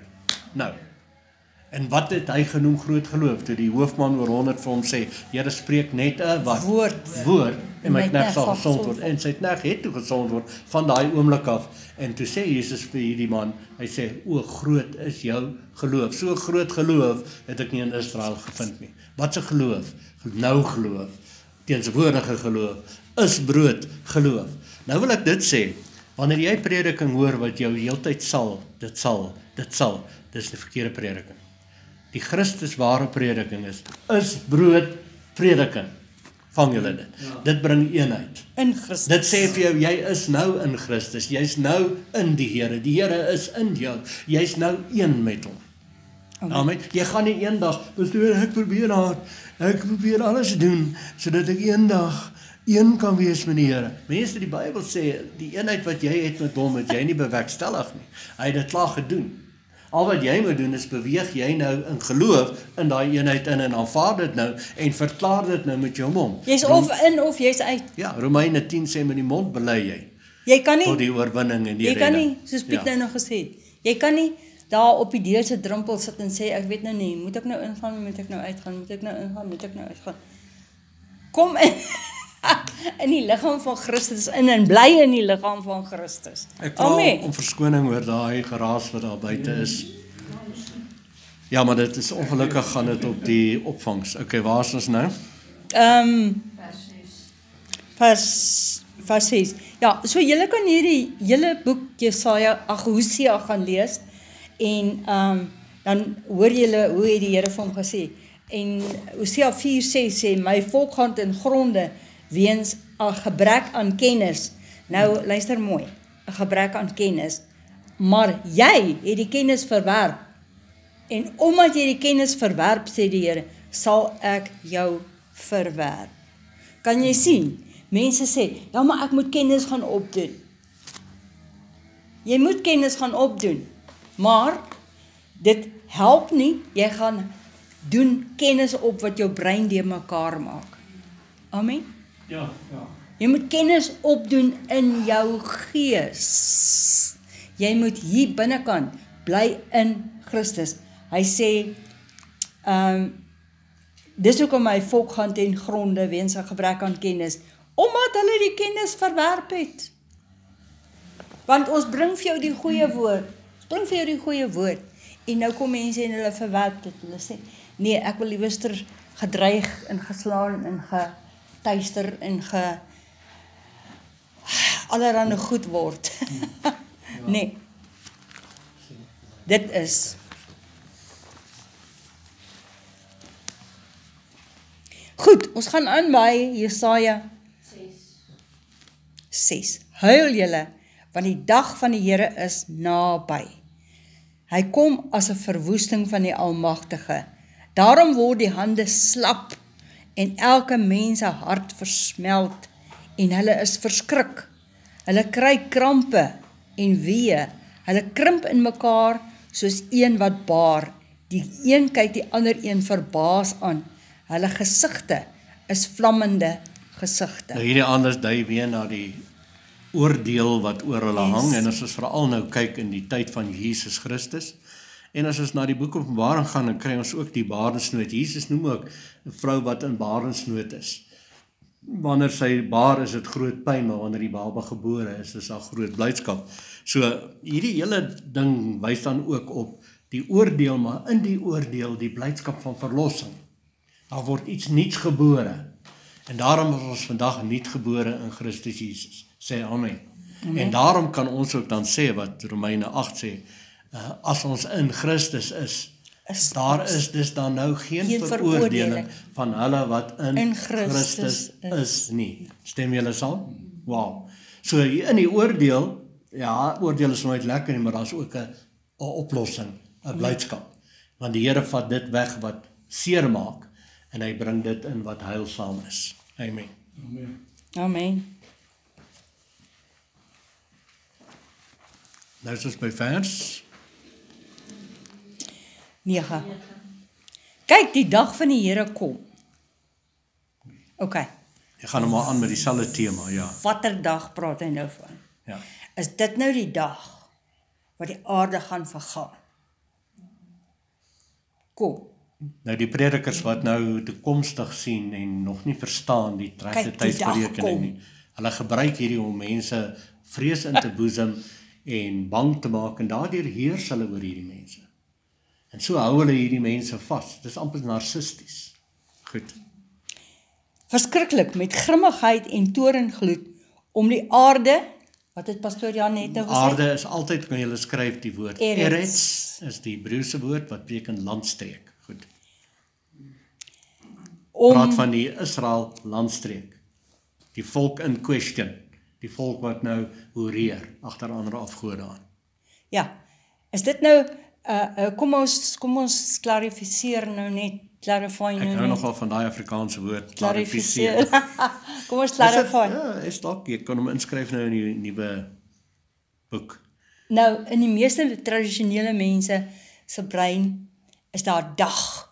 Speaker 1: Nou, en wat het hy genoem groot geloof? Toe die hoofman oor 100 vir hom sê, Here spreek net 'n wat? Woord en my knegt sal gesond word. En sy knegt het toe gesond word van daai oomblik af. En toe sê Jesus vir hierdie man, hy sê, o groot is jou geloof. So groot geloof het ek nie in Israel gevind nie. Wat 'n geloof? Nou geloof, teenswoordige geloof, is brood geloof. Nou wil ek dit sê, wanneer jy prediking hoor wat jou heeltyd dit sal, dis die verkeerde prediking. Die Christus ware prediking is brood prediking. Vang julle dit. Dit bring eenheid.
Speaker 2: In Christus.
Speaker 1: Dit sê vir jou, jy is nou in Christus, jy's nou in die Here is in jou, jy's nou een met hom. Amen. Jy gaan nie eendag, pastoor, ek probeer alles doen, sodat ek eendag een kan wees met die Here. Mense, die Bybel sê, die eenheid wat jy het met hom, het jy nie bewerkstellig nie. Hy het dit klaar gedoen. Al wat jy moet doen is beweeg jy nou in geloof in daai eenheid in en aanvaar dit nou en verklaar dit nou met jou mond.
Speaker 2: Jy's of in of jy's uit.
Speaker 1: Ja, Romeine 10 sê met die mond bely jy
Speaker 2: Jy kan nie,
Speaker 1: tot die oorwinning en die
Speaker 2: jy kan
Speaker 1: redding.
Speaker 2: nie, soos Piet nou nog gesê het, jy kan nie daar op die deur se drempel sit en sê, ek weet nou nie, moet ek nou ingaan, moet ek nou uitgaan, moet ek nou ingaan, moet ek nou uitgaan. Kom in, in die liggaam van Christus in en bly in die liggaam van Christus.
Speaker 1: Ek vra om verskoning oor daai geraas wat daar buite is. Ja, maar dit is ongelukkig gaan dit op die opvangs. Okay, waar is ons nou?
Speaker 2: Vers 6. Ja, so julle kan hierdie hele boek Hosea gaan lees en dan hoor julle hoe het die Here vir hom gesê. En Hosea 4:6 sê, my volk gaan ten gronde weens 'n gebrek aan kennis. Nou, luister mooi, 'n gebrek aan kennis. Maar jy het die kennis verwerp. En omdat jy die kennis verwerp, sê die Here, sal ek jou verwerp. Kan jy sien? Mense sê, ja, maar ek moet kennis gaan opdoen. Jy moet kennis gaan opdoen, maar dit help nie, jy gaan doen kennis op wat jou brein deur mekaar maak. Amen?
Speaker 3: Ja.
Speaker 2: Jy moet kennis opdoen in jou gees. Jy moet hier binnekant bly in Christus. Hy sê, dis hoekom my volk gaan ten gronde weens 'n gebrek aan kennis, omdat hulle die kennis verwerp het. Want ons bring vir jou die goeie woord, en nou kom mense en hulle verwerp dit, hulle sê, nee, ek wil liewer gedreig en geslaan en getuister en allerhande goed word. Nee, dit is Goed, ons gaan aan by Jesaja 6. Huil julle, want die dag van die Here is naby. Hy kom as 'n verwoesting van die Almagtige. Daarom word die hande slap en elke mens se hart versmelt en hulle is verskrik. Hulle kry krampe en wee. Hulle krimp in mekaar soos een wat baar. Die een kyk die ander een verbaas aan. Hulle gesigte is vlammende gesigte.
Speaker 1: Nou hierdie anders dui weer na die oordeel wat oor hulle hang, en as ons veral nou kyk in die tyd van Jesus Christus, en as ons na die boek Openbaring gaan, dan kry ons ook die barensnood. Jesus noem ook 'n vrou wat in barensnood is. Wanneer sy baar is dit groot pyn, maar wanneer die baba gebore is daar groot blydskap. So hierdie hele ding wys dan ook op die oordeel, maar in die oordeel die blydskap van verlossing. Daar word iets nuuts gebore. En daarom is ons vandag nuut gebore in Christus Jesus. Sê amen. En daarom kan ons ook dan sê wat Romeine 8 sê, as ons in Christus is, daar is dus dan nou geen veroordeling van hulle wat in Christus is nie. Stem julle saam? Wow. So in die oordeel, ja, oordeel is nooit lekker nie, maar daar is ook 'n oplossing, 'n blydskap. Want die Here vat dit weg wat seer maak en hy bring dit in wat heilsaam is. Amen.
Speaker 2: Amen.
Speaker 1: Nou is ons by vers
Speaker 2: 9. Kyk, die dag van die Here kom. OK.
Speaker 1: Ek gaan nou maar aan met dieselfde tema, ja.
Speaker 2: Watter dag praat hy nou van?
Speaker 1: Ja.
Speaker 2: Is dit nou die dag wat die aarde gaan vergaan? Kom.
Speaker 1: Nou die predikers wat nou toekomstig sien en nog nie verstaan die regte
Speaker 2: Kyk, die dag
Speaker 1: tydsberekening
Speaker 2: kom.
Speaker 1: nie. Hulle gebruik hierdie om mense vrees in te boesem en bang te maak, en daardeur heers hulle oor hierdie mense. En so hou hulle hierdie mense vas. Dit is amper narcisties. Goed.
Speaker 2: Verskriklik met grimmigheid en toorngloed om die aarde, wat het pastoor Jan net nou gesê?
Speaker 1: Aarde is altyd, kan jy skryf die woord
Speaker 2: Eretz.
Speaker 1: Eretz, is die Hebreëse woord wat beteken landstreek. Goed. Praat van die Israel landstreek. Die volk in question. Die volk wat nou hoereer agter ander afgode aan.
Speaker 2: Ja, is dit nou, kom ons klarifiseer nou net, clarify
Speaker 1: Ek
Speaker 2: nou
Speaker 1: hou
Speaker 2: net.
Speaker 1: nogal van daai Afrikaanse woord,
Speaker 2: Klarifiseer. Kom ons
Speaker 1: Is dit-
Speaker 2: clarify.
Speaker 1: Ja, is dalk, jy kan hom inskryf nou in die nuwe boek.
Speaker 2: Nou, in die meeste tradisionele mense se brein is daar 'n dag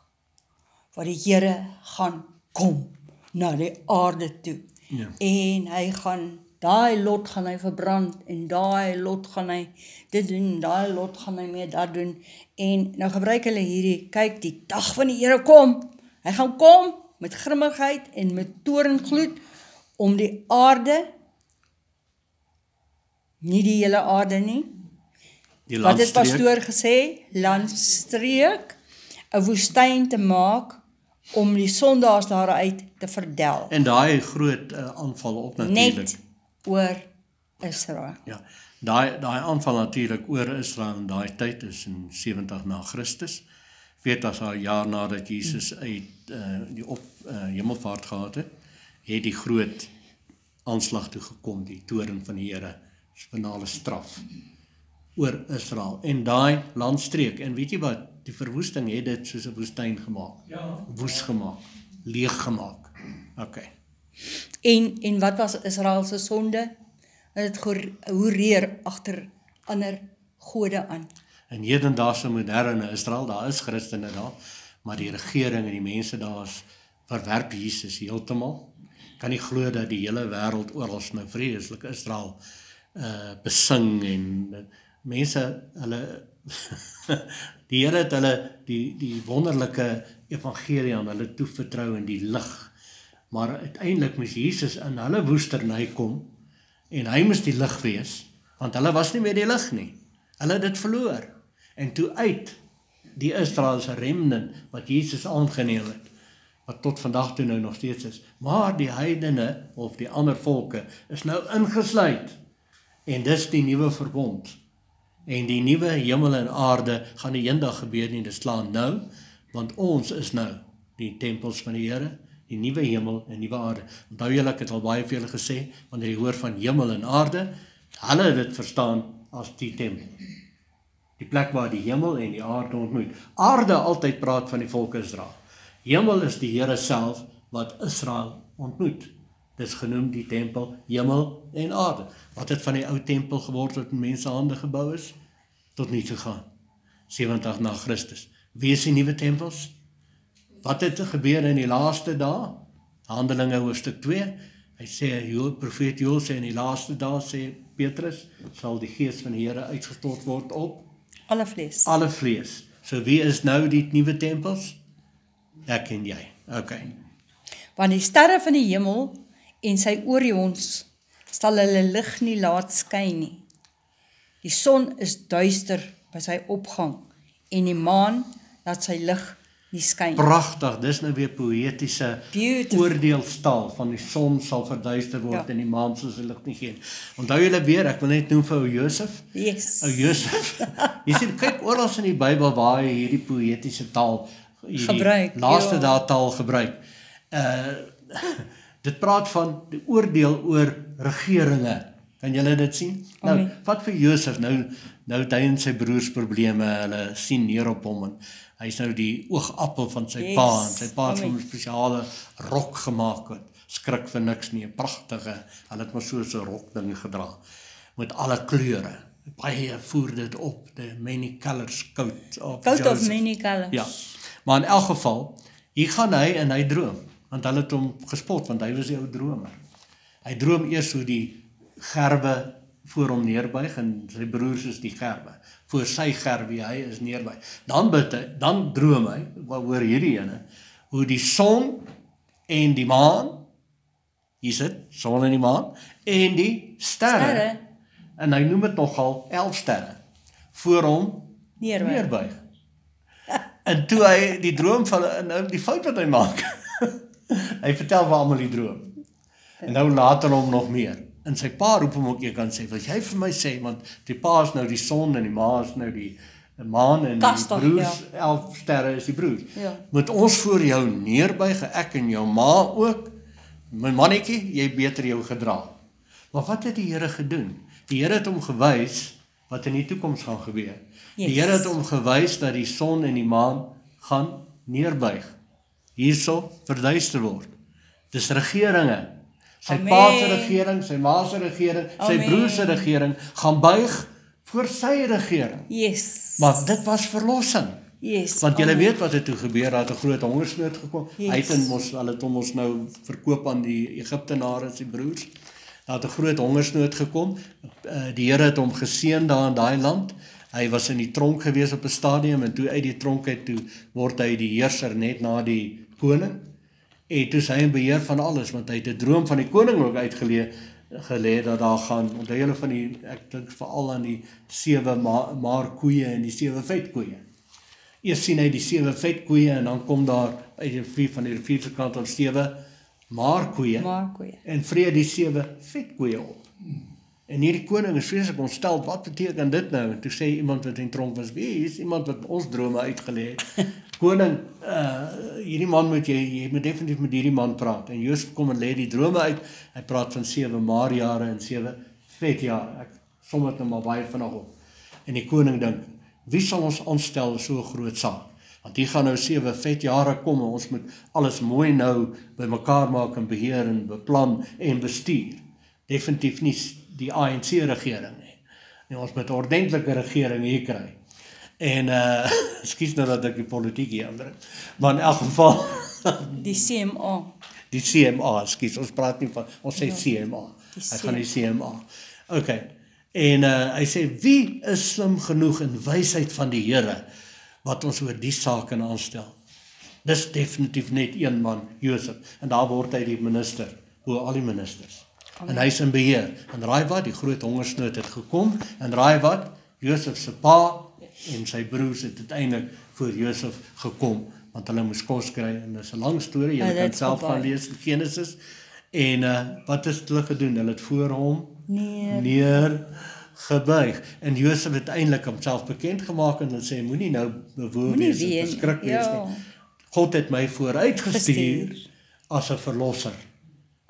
Speaker 2: waar die Here gaan kom na die aarde toe.
Speaker 1: Ja.
Speaker 2: En hy gaan, daai lot gaan hy verbrand, en daai lot gaan hy dit doen, daai lot gaan hy mee dat doen. En nou gebruik hulle hierdie, kyk, die dag van die Here kom. Hy gaan kom met grimmigheid en met toorngloed om die aarde, nie die hele aarde nie,
Speaker 1: Die
Speaker 2: wat het
Speaker 1: landstreek.
Speaker 2: pastoor gesê? Landstreek, 'n woestyn te maak om die sondaars daaruit te verdel.
Speaker 1: En daai groot aanval op natuurlik.
Speaker 2: Net oor Israel.
Speaker 1: Ja. Daai aanval natuurlik oor Israel in daai tyd is in 70 na Christus. 40 jaar nadat Jesus uit die hemelvaart gehad het, het die groot aanslag toe gekom, die toorn van die Here, finale straf oor Israel en daai landstreek. En weet jy wat? Die verwoesting het dit soos 'n woestyn gemaak.
Speaker 3: Ja.
Speaker 1: Woes gemaak, leeg gemaak. Okay.
Speaker 2: En wat was Israel se sonde? Hulle het gehoereer agter ander gode aan.
Speaker 1: In hedendaagse moderne Israel, daar is Christene daar, maar die regering en die mense daar verwerp Jesus heeltemal. Kan nie glo dat die hele wêreld oral nou vreeslik Israel besing en mense hulle die Here het hulle die wonderlike evangelie aan hulle toevertrou in die lig. Maar uiteindelik moes Jesus in hulle woesterny kom en hy moes die lig wees, want hulle was nie meer die lig nie. Hulle het dit verloor. En toe uit die Israeliese remnant wat Jesus aangeneem het, wat tot vandag toe nou nog steeds is. Maar die heidene of die ander volke is nou ingesluit. En dis die nuwe verbond. En die nuwe hemel en aarde gaan nie eendag gebeur nie, dit slaan nou, want ons is nou die tempels van die Here die nuwe hemel en nuwe aarde. Onthou julle, ek het al baie vir julle gesê, wanneer jy hoor van hemel en aarde, hulle het dit verstaan as die tempel. Die plek waar die hemel en die aarde ontmoet. Aarde altyd praat van die volk Israel. Hemel is die Here self wat Israel ontmoet. Dis genoem die tempel, hemel en aarde. Wat het van die ou tempel geword wat in mensehande gebou is? Tot nie toe gaan. 70 na Christus. Wie is die nuwe tempels? Wat het gebeur in die laaste dae? Handelinge hoofstuk 2. Hy sê, profeet Joël sê in die laaste dae, sê Petrus, sal die gees van die Here uitgestort word op
Speaker 2: Alle vlees.
Speaker 1: alle vlees. So wie is nou die nuwe tempels? Ek en jy. Okay.
Speaker 2: Want die sterre van die hemel en sy Orions sal hulle lig nie laat skyn nie. Die son is duister by sy opgang en die maan laat sy lig nie skyn.
Speaker 1: Pragtig, dis nou weer poëtiese
Speaker 2: Beautiful.
Speaker 1: oordeelstaal van die son sal verduister word en die maan sal sy lig nie gee. Onthou julle weer, ek wil net noem vir ou Josef.
Speaker 2: Yes.
Speaker 1: Ou Josef. Jy sien, kyk oral in die Bybel waar hy hierdie poëtiese taal, hierdie
Speaker 2: Gebruik,
Speaker 1: laaste
Speaker 2: ja.
Speaker 1: dae taal gebruik. Dit praat van die oordeel oor regeringe. Kan julle dit sien? Nou,
Speaker 2: Amen.
Speaker 1: wat vir Josef, nou het hy en sy broers probleme, hulle sien neer op hom, en hy is nou die oogappel van sy
Speaker 2: Yes.
Speaker 1: pa, en sy pa het
Speaker 2: Amen.
Speaker 1: hom 'n spesiale rok gemaak, wat skrik vir niks nie, 'n pragtige, hulle het maar so 'n rok ding gedra, met alle kleure, baie voer dit op, the many colors coat of
Speaker 2: Coat of
Speaker 1: Joseph.
Speaker 2: many colors.
Speaker 1: Ja, maar in elk geval, hier gaan hy en hy droom, want hulle het hom gespot, want hy was die ou dromer. Hy droom eers hoe die gerwe voor hom neerbuig, en sy broers is die gerwe, voor sy gerwe, hy is neerbuig. Dan bid hy, dan droom hy, oor hierdie ene, hoe die son en die maan, hier sit, son en die maan, en die sterre, en hy noem dit nogal 11 sterre, voor hom neerbuig. En toe hy die droom van, nou die fout wat hy maak, hy vertel vir almal die droom, en nou later hom nog meer, en sy pa roep hom ook een sê, wil jy vir my sê, want die pa is nou die son, en die ma is nou die maan, en
Speaker 2: Kastig,
Speaker 1: die broers, 11 sterre is die broers,
Speaker 2: Ja.
Speaker 1: moet ons voor jou neerbuig, ek en jou ma ook, my mannetjie, jy beter jou gedra. Maar wat het die Here gedoen? Die Here het hom gewys wat in die toekoms gaan gebeur. Die
Speaker 2: Yes.
Speaker 1: Here het hom gewys dat die son en die maan gaan neerbuig. Hierso verduister word. Dis regeringe. Sy
Speaker 2: Amen.
Speaker 1: pa se regering, sy ma se regering, sy
Speaker 2: Amen.
Speaker 1: broer se regering gaan buig voor sy regering.
Speaker 2: Yes.
Speaker 1: Maar dit was verlossing.
Speaker 2: Yes.
Speaker 1: Want julle
Speaker 2: Amen.
Speaker 1: weet wat het toe gebeur, daar het 'n groot hongersnood gekom.
Speaker 2: Yes.
Speaker 1: Hy het in hulle het hom ons nou verkoop aan die Egiptenare, sy broers. Daar het 'n groot hongersnood gekom. Die Here het hom geseën daar in daai land. Hy was in die tronk gewees op 'n stadium, en toe uit die tronk uit toe word hy die heerser net na die koning. En toe is hy in beheer van alles, want hy het 'n droom van die koning ook gelê dat daar gaan, onthou julle van die, ek dink veral aan die 7 maarkoeie en die 7 vetkoeie. Eers sien hy die 7 vetkoeie, en dan kom daar uit die rivier van die rivier se kant af 7 maarkoeie,
Speaker 2: Maarkoeie.
Speaker 1: en vreet die 7 vetkoeie op. En hierdie koning is vreeslik ontstel, wat beteken dit nou? En toe sê iemand wat in tronk was, wie is iemand wat ons drome uitgelê het? Koning, hierdie man jy moet definitief met hierdie man praat. En Josef kom en lê die drome uit. Hy praat van 7 maarjare en 7 vetjare. Ek som dit nou maar baie vinnig op. En die koning dink, wie sal ons aanstel so 'n groot saak? Want hier gaan nou 7 vetjare kom, en ons moet alles mooi nou bymekaar maak en beheer en beplan en bestuur. Definitief nie die ANC regering nie. En ons moet 'n ordentlike regering hier kry. En ekskuus nou dat ek die politiek hier aandring. Maar in elk geval
Speaker 2: Die CMA.
Speaker 1: die CMA, ekskuus, ons praat nie van, ons sê CMA.
Speaker 2: Die
Speaker 1: Hy gaan die CMA. Okay. En hy sê, wie is slim genoeg in wysheid van die Here wat ons oor die saak kan aanstel? Dis definitief net een man, Josef. En daar word hy die minister, oor al die ministers. Amen. En hy is in beheer. En raai wat, die groot hongersnood het gekom. En raai wat, Josef se pa en sy broers het uiteindelik voor Josef gekom, want hulle moes kos kry, en dis 'n lang storie, jy kan self gaan lees in Genesis. En wat is hulle gedoen? Hulle het voor hom neergebuig. En Josef het uiteindelik homself bekend gemaak en sê, moenie nou bewoon wees en verskrik wees nie. God het my vooruitgestuur as 'n verlosser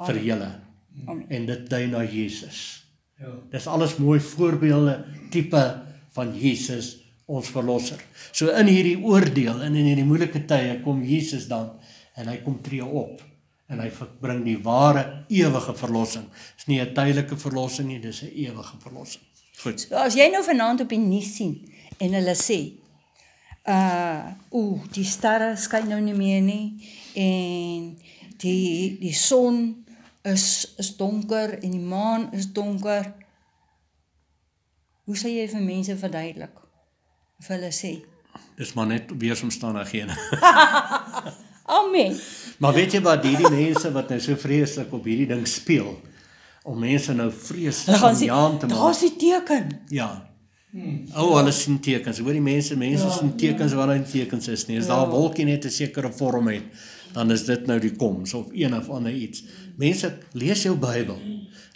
Speaker 1: vir julle.
Speaker 2: Amen.
Speaker 1: En dit dui na Jesus.
Speaker 3: Ja.
Speaker 1: Dis alles mooi voorbeelde, tipe van Jesus, ons verlosser. So in hierdie oordeel en in hierdie moeilike tye kom Jesus dan en hy kom tree op en hy bring die ware ewige verlossing. Dis nie 'n tydelike verlossing nie, dis 'n ewige verlossing. Goed.
Speaker 2: So as jy nou vanaand op die nuus sien en hulle sê die sterre skyn nou nie meer nie en die son is donker en die maan is donker. Hoe sal jy vir mense verduidelik? Of hulle sê?
Speaker 1: Dis maar net weeromstandighede.
Speaker 2: Amen.
Speaker 1: Maar weet jy wat, hierdie mense wat nou so vreeslik op hierdie ding speel, om mense nou
Speaker 2: Hulle gaan sê,
Speaker 1: jaam te maak.
Speaker 2: daar's die teken.
Speaker 1: Ja. Hulle sien tekens. Hoor die mense sien tekens waar daar nie tekens is nie. As daar 'n wolkie net 'n sekere vorm het, dan is dit nou die koms of een of ander iets. Mense, lees jou Bybel.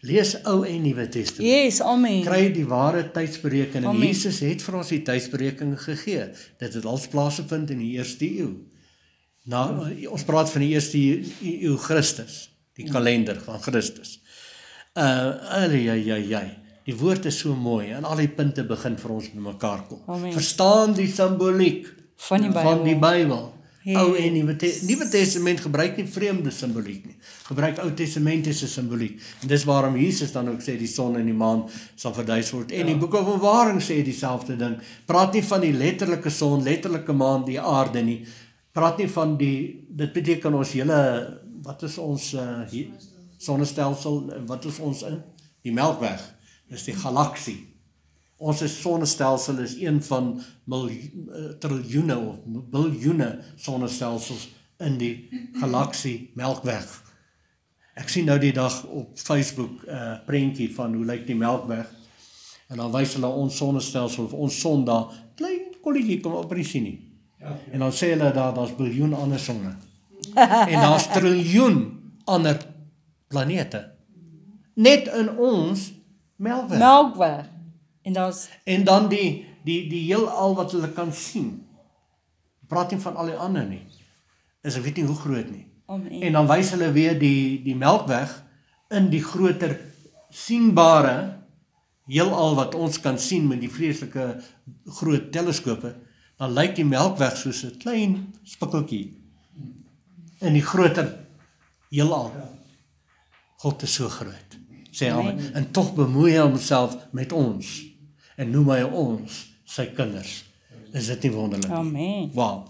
Speaker 1: Lees Ou en Nuwe Testament.
Speaker 2: Yes, amen.
Speaker 1: Kry die ware tydsberekening.
Speaker 2: Amen.
Speaker 1: Jesus het vir ons die tydsberekening gegee. Dit het als plaasgevind in die 1ste eeu. Ons praat van die 1ste eeu Christus, die kalender van Christus. Die woord is so mooi en al die punte begin vir ons by mekaar kom.
Speaker 2: Amen.
Speaker 1: Verstaan die simboliek
Speaker 2: Van die Bybel.
Speaker 1: van die Bybel.
Speaker 2: Yes.
Speaker 1: Ou en Nuwe Testament gebruik nie vreemde simboliek nie. Gebruik Ou Testamentiese simboliek. En dis waarom Jesus dan ook sê die son en die maan sal verduister word. En die boek Openbaring sê dieselfde ding. Praat nie van die letterlike son, letterlike maan, die aarde nie. Praat nie van dit beteken ons hele, wat is ons sonnestelsel, wat is ons in? Die Melkweg, dis die galaksie. Ons sonnestelsel is een van triljoene of biljoene sonnestelsels in die galaksie Melkweg. Ek sien nou die dag op Facebook prentjie van hoe lyk die Melkweg en dan wys hulle ons sonnestelsel of ons son daar, klein kolletjie kom op nie sien nie. En dan sê hulle daar's biljoen ander sonne. En daar's triljoen ander planete. Net in ons Melkweg. En dan die heelal wat hulle kan sien. Praat nie van al die ander nie. Ek weet nie hoe groot nie.
Speaker 2: Amen.
Speaker 1: En dan wys hulle weer die Melkweg in die groter sienbare heelal wat ons kan sien met die vreeslike groot teleskope. Dan lyk die Melkweg soos 'n klein spikkeltjie in die groter heelal. God is so groot, sê Amen. En tog bemoei hy homself met ons en noem hy ons sy kinders. Is dit nie wonderlik nie?
Speaker 2: Amen.
Speaker 1: Wow.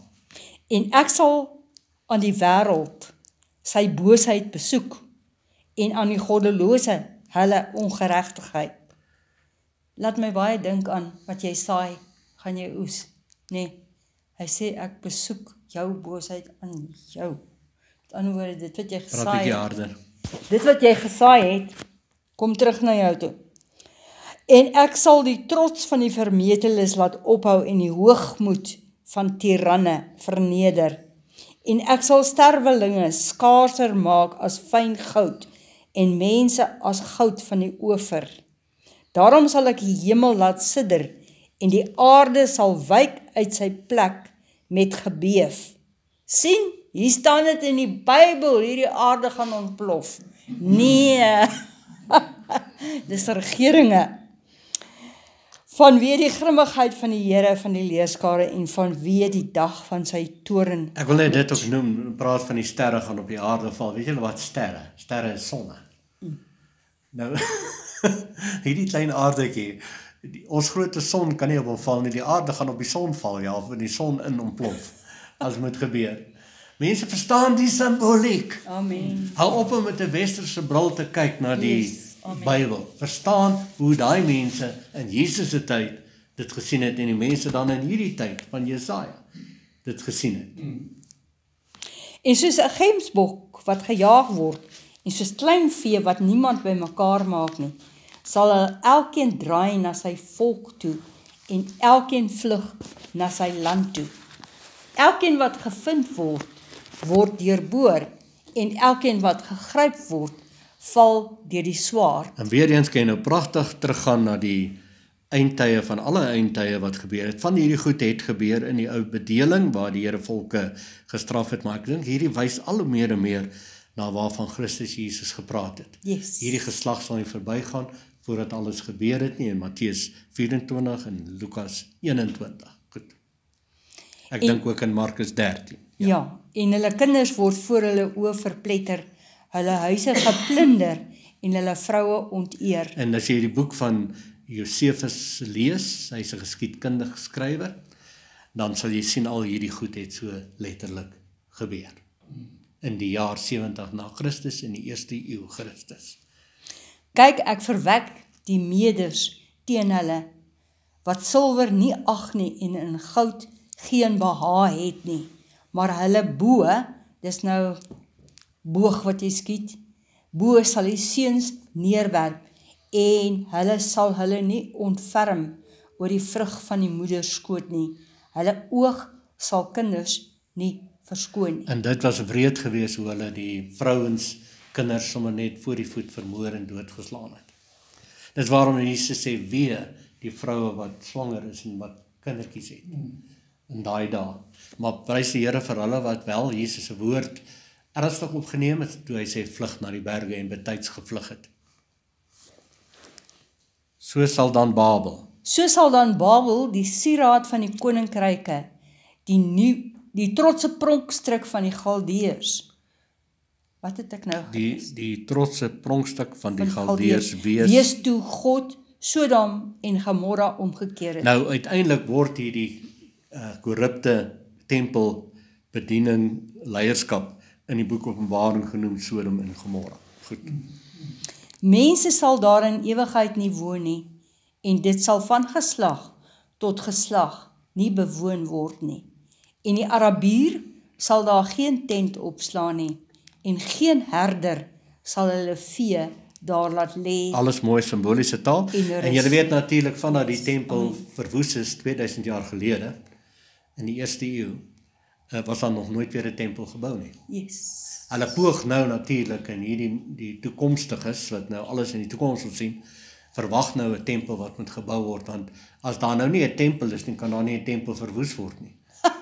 Speaker 2: En ek sal aan die wêreld sy boosheid besoek en aan die goddelose hulle ongeregtigheid. Laat my baie dink aan wat jy saai, gaan jy oes. Nee, hy sê ek besoek jou boosheid aan jou. Met ander woorde, dit wat jy gesaai het, dit wat jy gesaai het, kom terug na jou toe. En ek sal die trots van die vermeteles laat ophou en die hoogmoed van tiranne verneder. En ek sal sterwelinge skaarser maak as fyn goud en mense as goud van die Ofer. Daarom sal ek die hemel laat sidder en die aarde sal wyk uit sy plek met gebeef. Sien, hier staan dit in die Bybel, hierdie aarde gaan ontplof. Nee, dis regeringe. Vanweë die grimmigheid van die Here van die leerskare en vanweë die dag van sy toorn.
Speaker 1: Ek wil net dit ook noem, praat van die sterre gaan op die aarde val. Weet julle wat sterre? Sterre is sonne. Nou, hierdie klein aardetjie, ons groot son kan nie op hom val nie, die aarde gaan op die son val, ja, of in die son in ontplof, as moet gebeur. Mense verstaan die simboliek.
Speaker 2: Amen.
Speaker 1: Hou op om met 'n westerse bril te kyk na die Bybel. Verstaan hoe daai mense in Jesus se tyd dit gesien het en die mense dan in hierdie tyd van Jesaja dit gesien het.
Speaker 2: En soos 'n gemsbok wat gejaag word en soos klein vee wat niemand bymekaar maak nie, sal hulle elkeen draai na sy volk toe en elkeen vlug na sy land toe. Elkeen wat gevind word, word deurboor en elkeen wat gegryp word, val deur die swaard.
Speaker 1: En weer eens kan jy nou pragtig teruggaan na die eindtye van alle eindtye wat gebeur het. Van hierdie goed het gebeur in die ou bedeling waar die Here volke gestraf het, maar ek dink hierdie wys al hoe meer en meer na waarvan Christus Jesus gepraat het.
Speaker 2: Yes.
Speaker 1: Hierdie geslag sal nie verbygaan voordat alles gebeur het nie, in Matteus 24 en Lukas 21. Goed. Ek dink ook in Markus 13.
Speaker 2: Ja, en hulle kinders word voor hulle oë verpletter, hulle huise geplunder en hulle vroue onteer.
Speaker 1: En as jy die boek van Josefus lees, hy's 'n geskiedkundige skrywer, dan sal jy sien al hierdie goed het so letterlik gebeur. In die jaar 70 na Christus, in die 1ste eeu Christus.
Speaker 2: Kyk, ek verwek die Meders teen hulle, wat silwer nie ag nie en in goud geen behaag het nie, maar hulle bo, dis nou boog wat jy skiet, bo sal die seuns neerwerp, en hulle sal hulle nie ontferm oor die vrug van die moeder skoot nie, hulle oog sal kinders nie verskoon nie.
Speaker 1: En dit was wreed geweest hoe hulle die vrouens, kinders sommer net voor die voet vermoor en doodgeslaan het. Dis waarom Jesus sê, wee die vroue wat swanger is en wat kindertjies het, in daai dae. Maar prys die Here vir hulle wat wel Jesus se woord ernstig opgeneem het, toe hy sê, vlug na die berge en betyds gevlug het. So sal dan Babel
Speaker 2: die sieraad van die koninkryke, die trotse pronkstuk van die Galdeërs. Wat het ek nou gelees?
Speaker 1: Die trotse pronkstuk van die Galdeërs
Speaker 2: wees toe God Sodom en Gomorra omgekeer het.
Speaker 1: Nou uiteindelik word hierdie korrupte tempelbediening, leierskap in die boek Openbaring genoem Sodom en Gomorra. Goed.
Speaker 2: Mense sal daar in ewigheid nie woon nie, en dit sal van geslag tot geslag nie bewoon word nie. En die Arabier sal daar geen tent opslaan nie, en geen herder sal hulle vee daar laat lê.
Speaker 1: Alles mooi simboliese taal. En jy weet natuurlik vandat die tempel verwoes is 2000 jaar gelede, in die 1ste eeu, was daar nog nooit weer 'n tempel gebou nie.
Speaker 2: Yes.
Speaker 1: Hulle poog nou natuurlik in die toekomstiges, wat nou alles in die toekoms wil sien, verwag nou 'n tempel wat moet gebou word, want as daar nou nie 'n tempel is nie, kan daar nie 'n tempel verwoes word nie.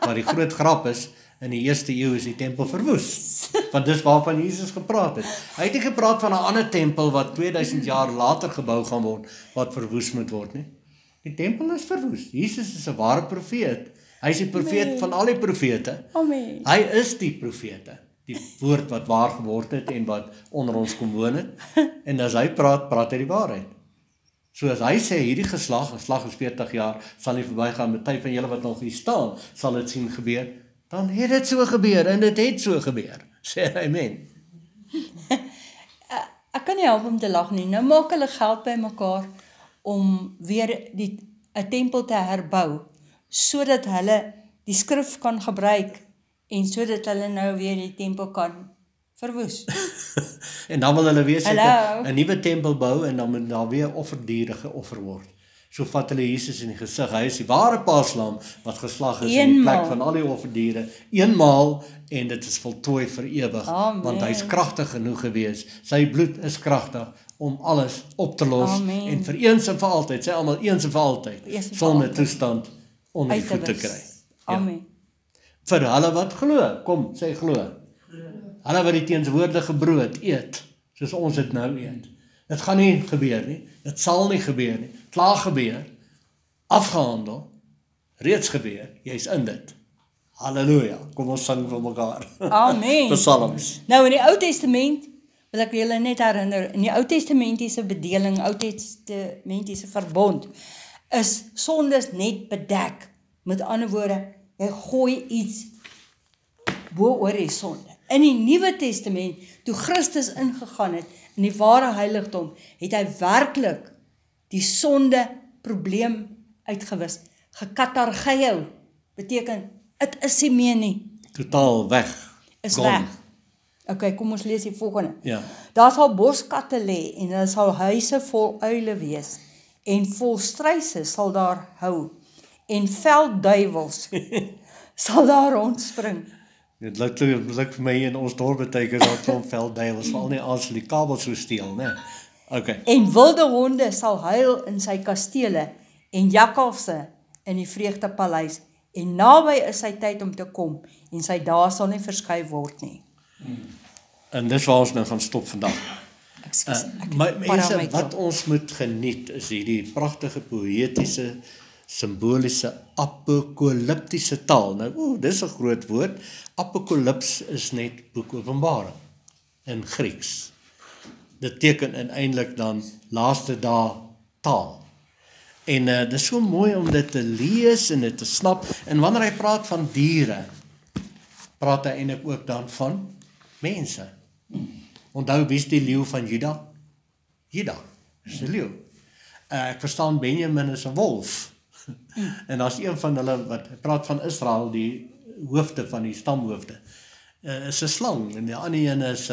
Speaker 1: Maar die groot grap is, in die 1ste eeu is die tempel verwoes, want dis waarvan Jesus gepraat het. Hy het nie gepraat van 'n ander tempel wat 2000 jaar later gebou gaan word, wat verwoes moet word nie. Die tempel is verwoes. Jesus is 'n ware profeet. Hy is die profeet van al die profete.
Speaker 2: Amen.
Speaker 1: Hy is die profete, die woord wat waar geword het en wat onder ons kom woon het. En as hy praat, praat hy die waarheid. So as hy sê, hierdie geslag is 40 jaar, sal nie verbygaan, met tyd van julle wat nog hier staan, sal dit sien gebeur, dan het dit so gebeur, en dit het so gebeur. Sê amen.
Speaker 2: Ek kan nie help om te lag nie. Nou maak hulle geld by mekaar om weer 'n tempel te herbou, sodat hulle die skrif kan gebruik en sodat hulle nou weer die tempel kan verwoes.
Speaker 1: En dan wil hulle weer
Speaker 2: Hallo.
Speaker 1: 'n nuwe tempel bou en dan moet daar weer offerdiere geoffer word. So vat hulle Jesus in die gesig. Hy is die ware paaslam wat geslag is in die plek van al die offerdiere, eenmaal, en dit is voltooi vir ewig.
Speaker 2: Amen.
Speaker 1: Want hy is kragtig genoeg gewees. Sy bloed is kragtig om alles op te los.
Speaker 2: Amen.
Speaker 1: En vir eens en vir altyd, sê almal eens en vir altyd,
Speaker 2: Eens en vir
Speaker 1: sonder
Speaker 2: altyd.
Speaker 1: toestand onder die
Speaker 2: Uit te
Speaker 1: voet te
Speaker 2: wis.
Speaker 1: kry.
Speaker 2: Amen.
Speaker 1: Vir hulle wat glo, kom, sê glo. Hulle wat die teenswoordige brood eet, soos ons dit nou eet. Dit gaan nie gebeur nie, dit sal nie gebeur nie, klaar gebeur, afgehandel, reeds gebeur, jy's in dit. Halleluja, kom ons sing vir mekaar.
Speaker 2: Amen.
Speaker 1: Psalms.
Speaker 2: Nou in die Ou Testament, wil ek julle net herinner, in die Ou Testamentiese bedeling, Ou Testamentiese verbond, is sondes net bedek. Met ander woorde, jy gooi iets bo oor die sonde. In die Nuwe Testament, toe Christus ingegaan het, in die ware heiligdom, het hy werklik die sonde probleem uitgewis. Gekatargeo, beteken, het is nie meer nie,
Speaker 1: Totaal weg.
Speaker 2: is
Speaker 1: Gone.
Speaker 2: weg. Ok, kom ons lees die volgende.
Speaker 1: Ja.
Speaker 2: Daar sal boskatte lê, en daar sal huise vol uile wees, en vol struise sal daar hou, en veldduiwels sal daar rondspring.
Speaker 1: Dit lyk vir my in ons dorp beteken dat klomp veldduiwels, veral nie as die kabels so steel, né? Okay.
Speaker 2: En wilde honde sal huil in sy kastele, en jakkalse in die vreugdepaleis, en naby is sy tyd om te kom, en sy dae sal nie verskuif word nie.
Speaker 1: En dis waar ons nou gaan stop vandag.
Speaker 2: Ekskuus, ek
Speaker 1: Maar
Speaker 2: het para
Speaker 1: mense,
Speaker 2: my
Speaker 1: wat
Speaker 2: keel.
Speaker 1: ons moet geniet is hierdie pragtige poëtiese, simboliese, apokaliptiese taal. Nou, dis 'n groot woord. Apokalips is net boek Openbaring in Grieks. Dit teken eintlik dan laaste dae taal. En dis so mooi om dit te lees en dit te snap. En wanneer hy praat van diere, praat hy eintlik ook dan van mense. Onthou, wie is die leeu van Juda? Juda is 'n leeu. Ek verstaan Benjamin is 'n wolf. En daar's een van hulle wat praat van Israel, die hoofde van die stamhoofde. Is 'n slang en die ander een is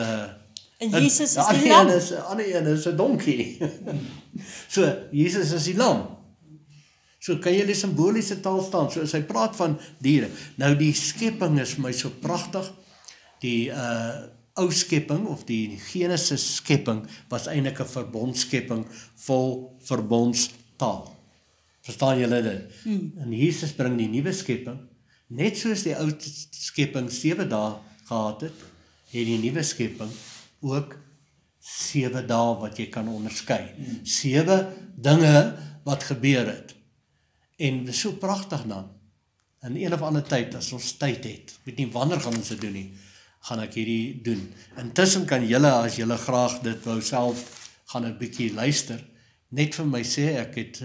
Speaker 2: En Jesus is die
Speaker 1: ander
Speaker 2: lam.
Speaker 1: een is 'n donkie. So Jesus is die lam. So kan jy die simboliese taal staan. So as hy praat van diere. Nou die skepping is vir my so pragtig. Die ou skepping of die Genesis skepping was eintlik 'n verbondskepping vol verbondstaal. Verstaan julle dit? En Jesus bring die nuwe skepping, net soos die ou skepping 7 dae gehad het, het die nuwe skepping ook 7 dae wat jy kan onderskei. 7 dinge wat gebeur het. En dit is so pragtig dan. In een of ander tyd, as ons tyd het, weet nie wanneer gaan ons dit doen nie, gaan ek hierdie doen. Intussen kan julle, as julle graag dit wou self, gaan 'n bietjie luister, net vir my sê, ek het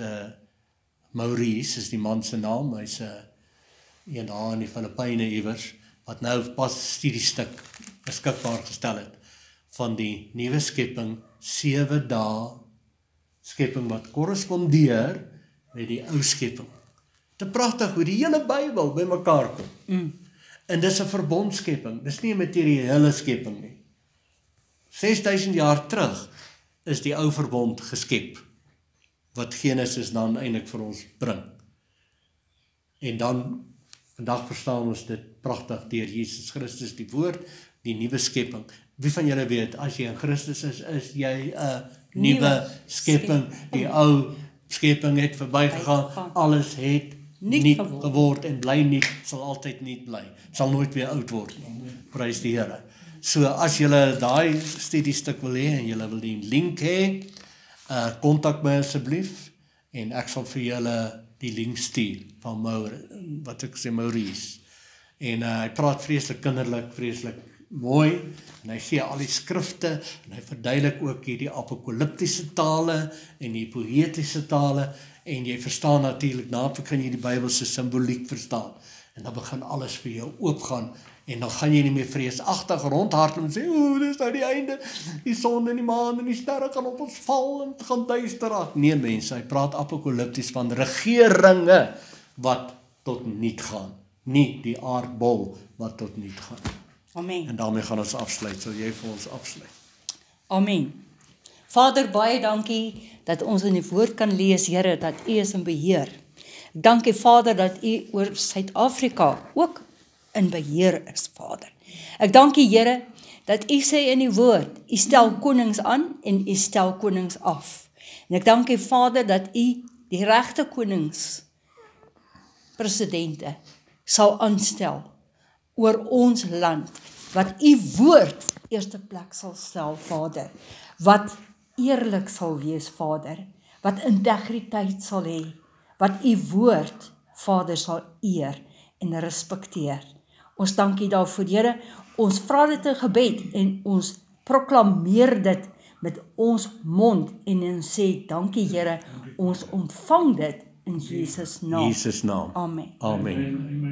Speaker 1: Maurice is die man se naam, hy's een daar in die Filippyne iewers, wat nou pas 'n studiestuk beskikbaar gestel het, van die nuwe skepping, 7 dae skepping wat korrespondeer met die ou skepping. Te pragtig hoe die hele Bybel bymekaar kom. En dis 'n verbondskepping, dis nie 'n materiële skepping nie. 6000 jaar terug is die ou verbond geskep, wat Genesis dan eintlik vir ons bring. En dan, vandag verstaan ons dit pragtig deur Jesus Christus, die woord, die nuwe skepping. Wie van julle weet, as jy in Christus is jy 'n nuwe skepping. Die ou skepping het verbygegaan, alles het nuut geword en bly nuut, sal altyd nuut bly. Sal nooit weer oud word nie. Prys die Here. So as julle daai studiestuk wil hê en julle wil die link hê, kontak my asseblief en ek sal vir julle die link stuur van Maurice. En hy praat vreeslik kinderlik, vreeslik mooi, en hy gee al die skrifte, en hy verduidelik ook hierdie apokaliptiese tale, en die poëtiese tale, en jy verstaan natuurlik, daarvoor kan jy die Bybelse simboliek verstaan, en dan begin alles vir jou oopgaan, en dan gaan jy nie meer vreesagtig rondhardloop en sê, dis nou die einde, die son en die maan en die sterre gaan op ons val, en het gaan duister raak. Nee mense, hy praat apokalipties van regeringe, wat tot niet gaan, nie die aardbol, wat tot niet gaan.
Speaker 2: Amen.
Speaker 1: En daarmee gaan ons afsluit, sal jy vir ons afsluit?
Speaker 2: Amen. Vader, baie dankie dat ons in die woord kan lees, Here, dat U is in beheer. Dankie Vader dat U oor Suid-Afrika ook in beheer is, Vader. Ek dank U, Here, dat U sê in die woord, U stel konings aan en U stel konings af. En ek dank U, Vader, dat U die regte konings, presidente, sal aanstel oor ons land, wat U woord eerste plek sal stel, Vader, wat eerlik sal wees, Vader, wat integriteit sal hê, wat U woord, Vader, sal eer en respekteer. Ons dank U daarvoor, Here, ons vra dit in gebed en ons proklameer dit met ons mond en ons sê, dankie Here, ons ontvang dit in Jesus naam.
Speaker 1: Jesus naam.
Speaker 2: Amen.
Speaker 1: Amen.
Speaker 3: Amen.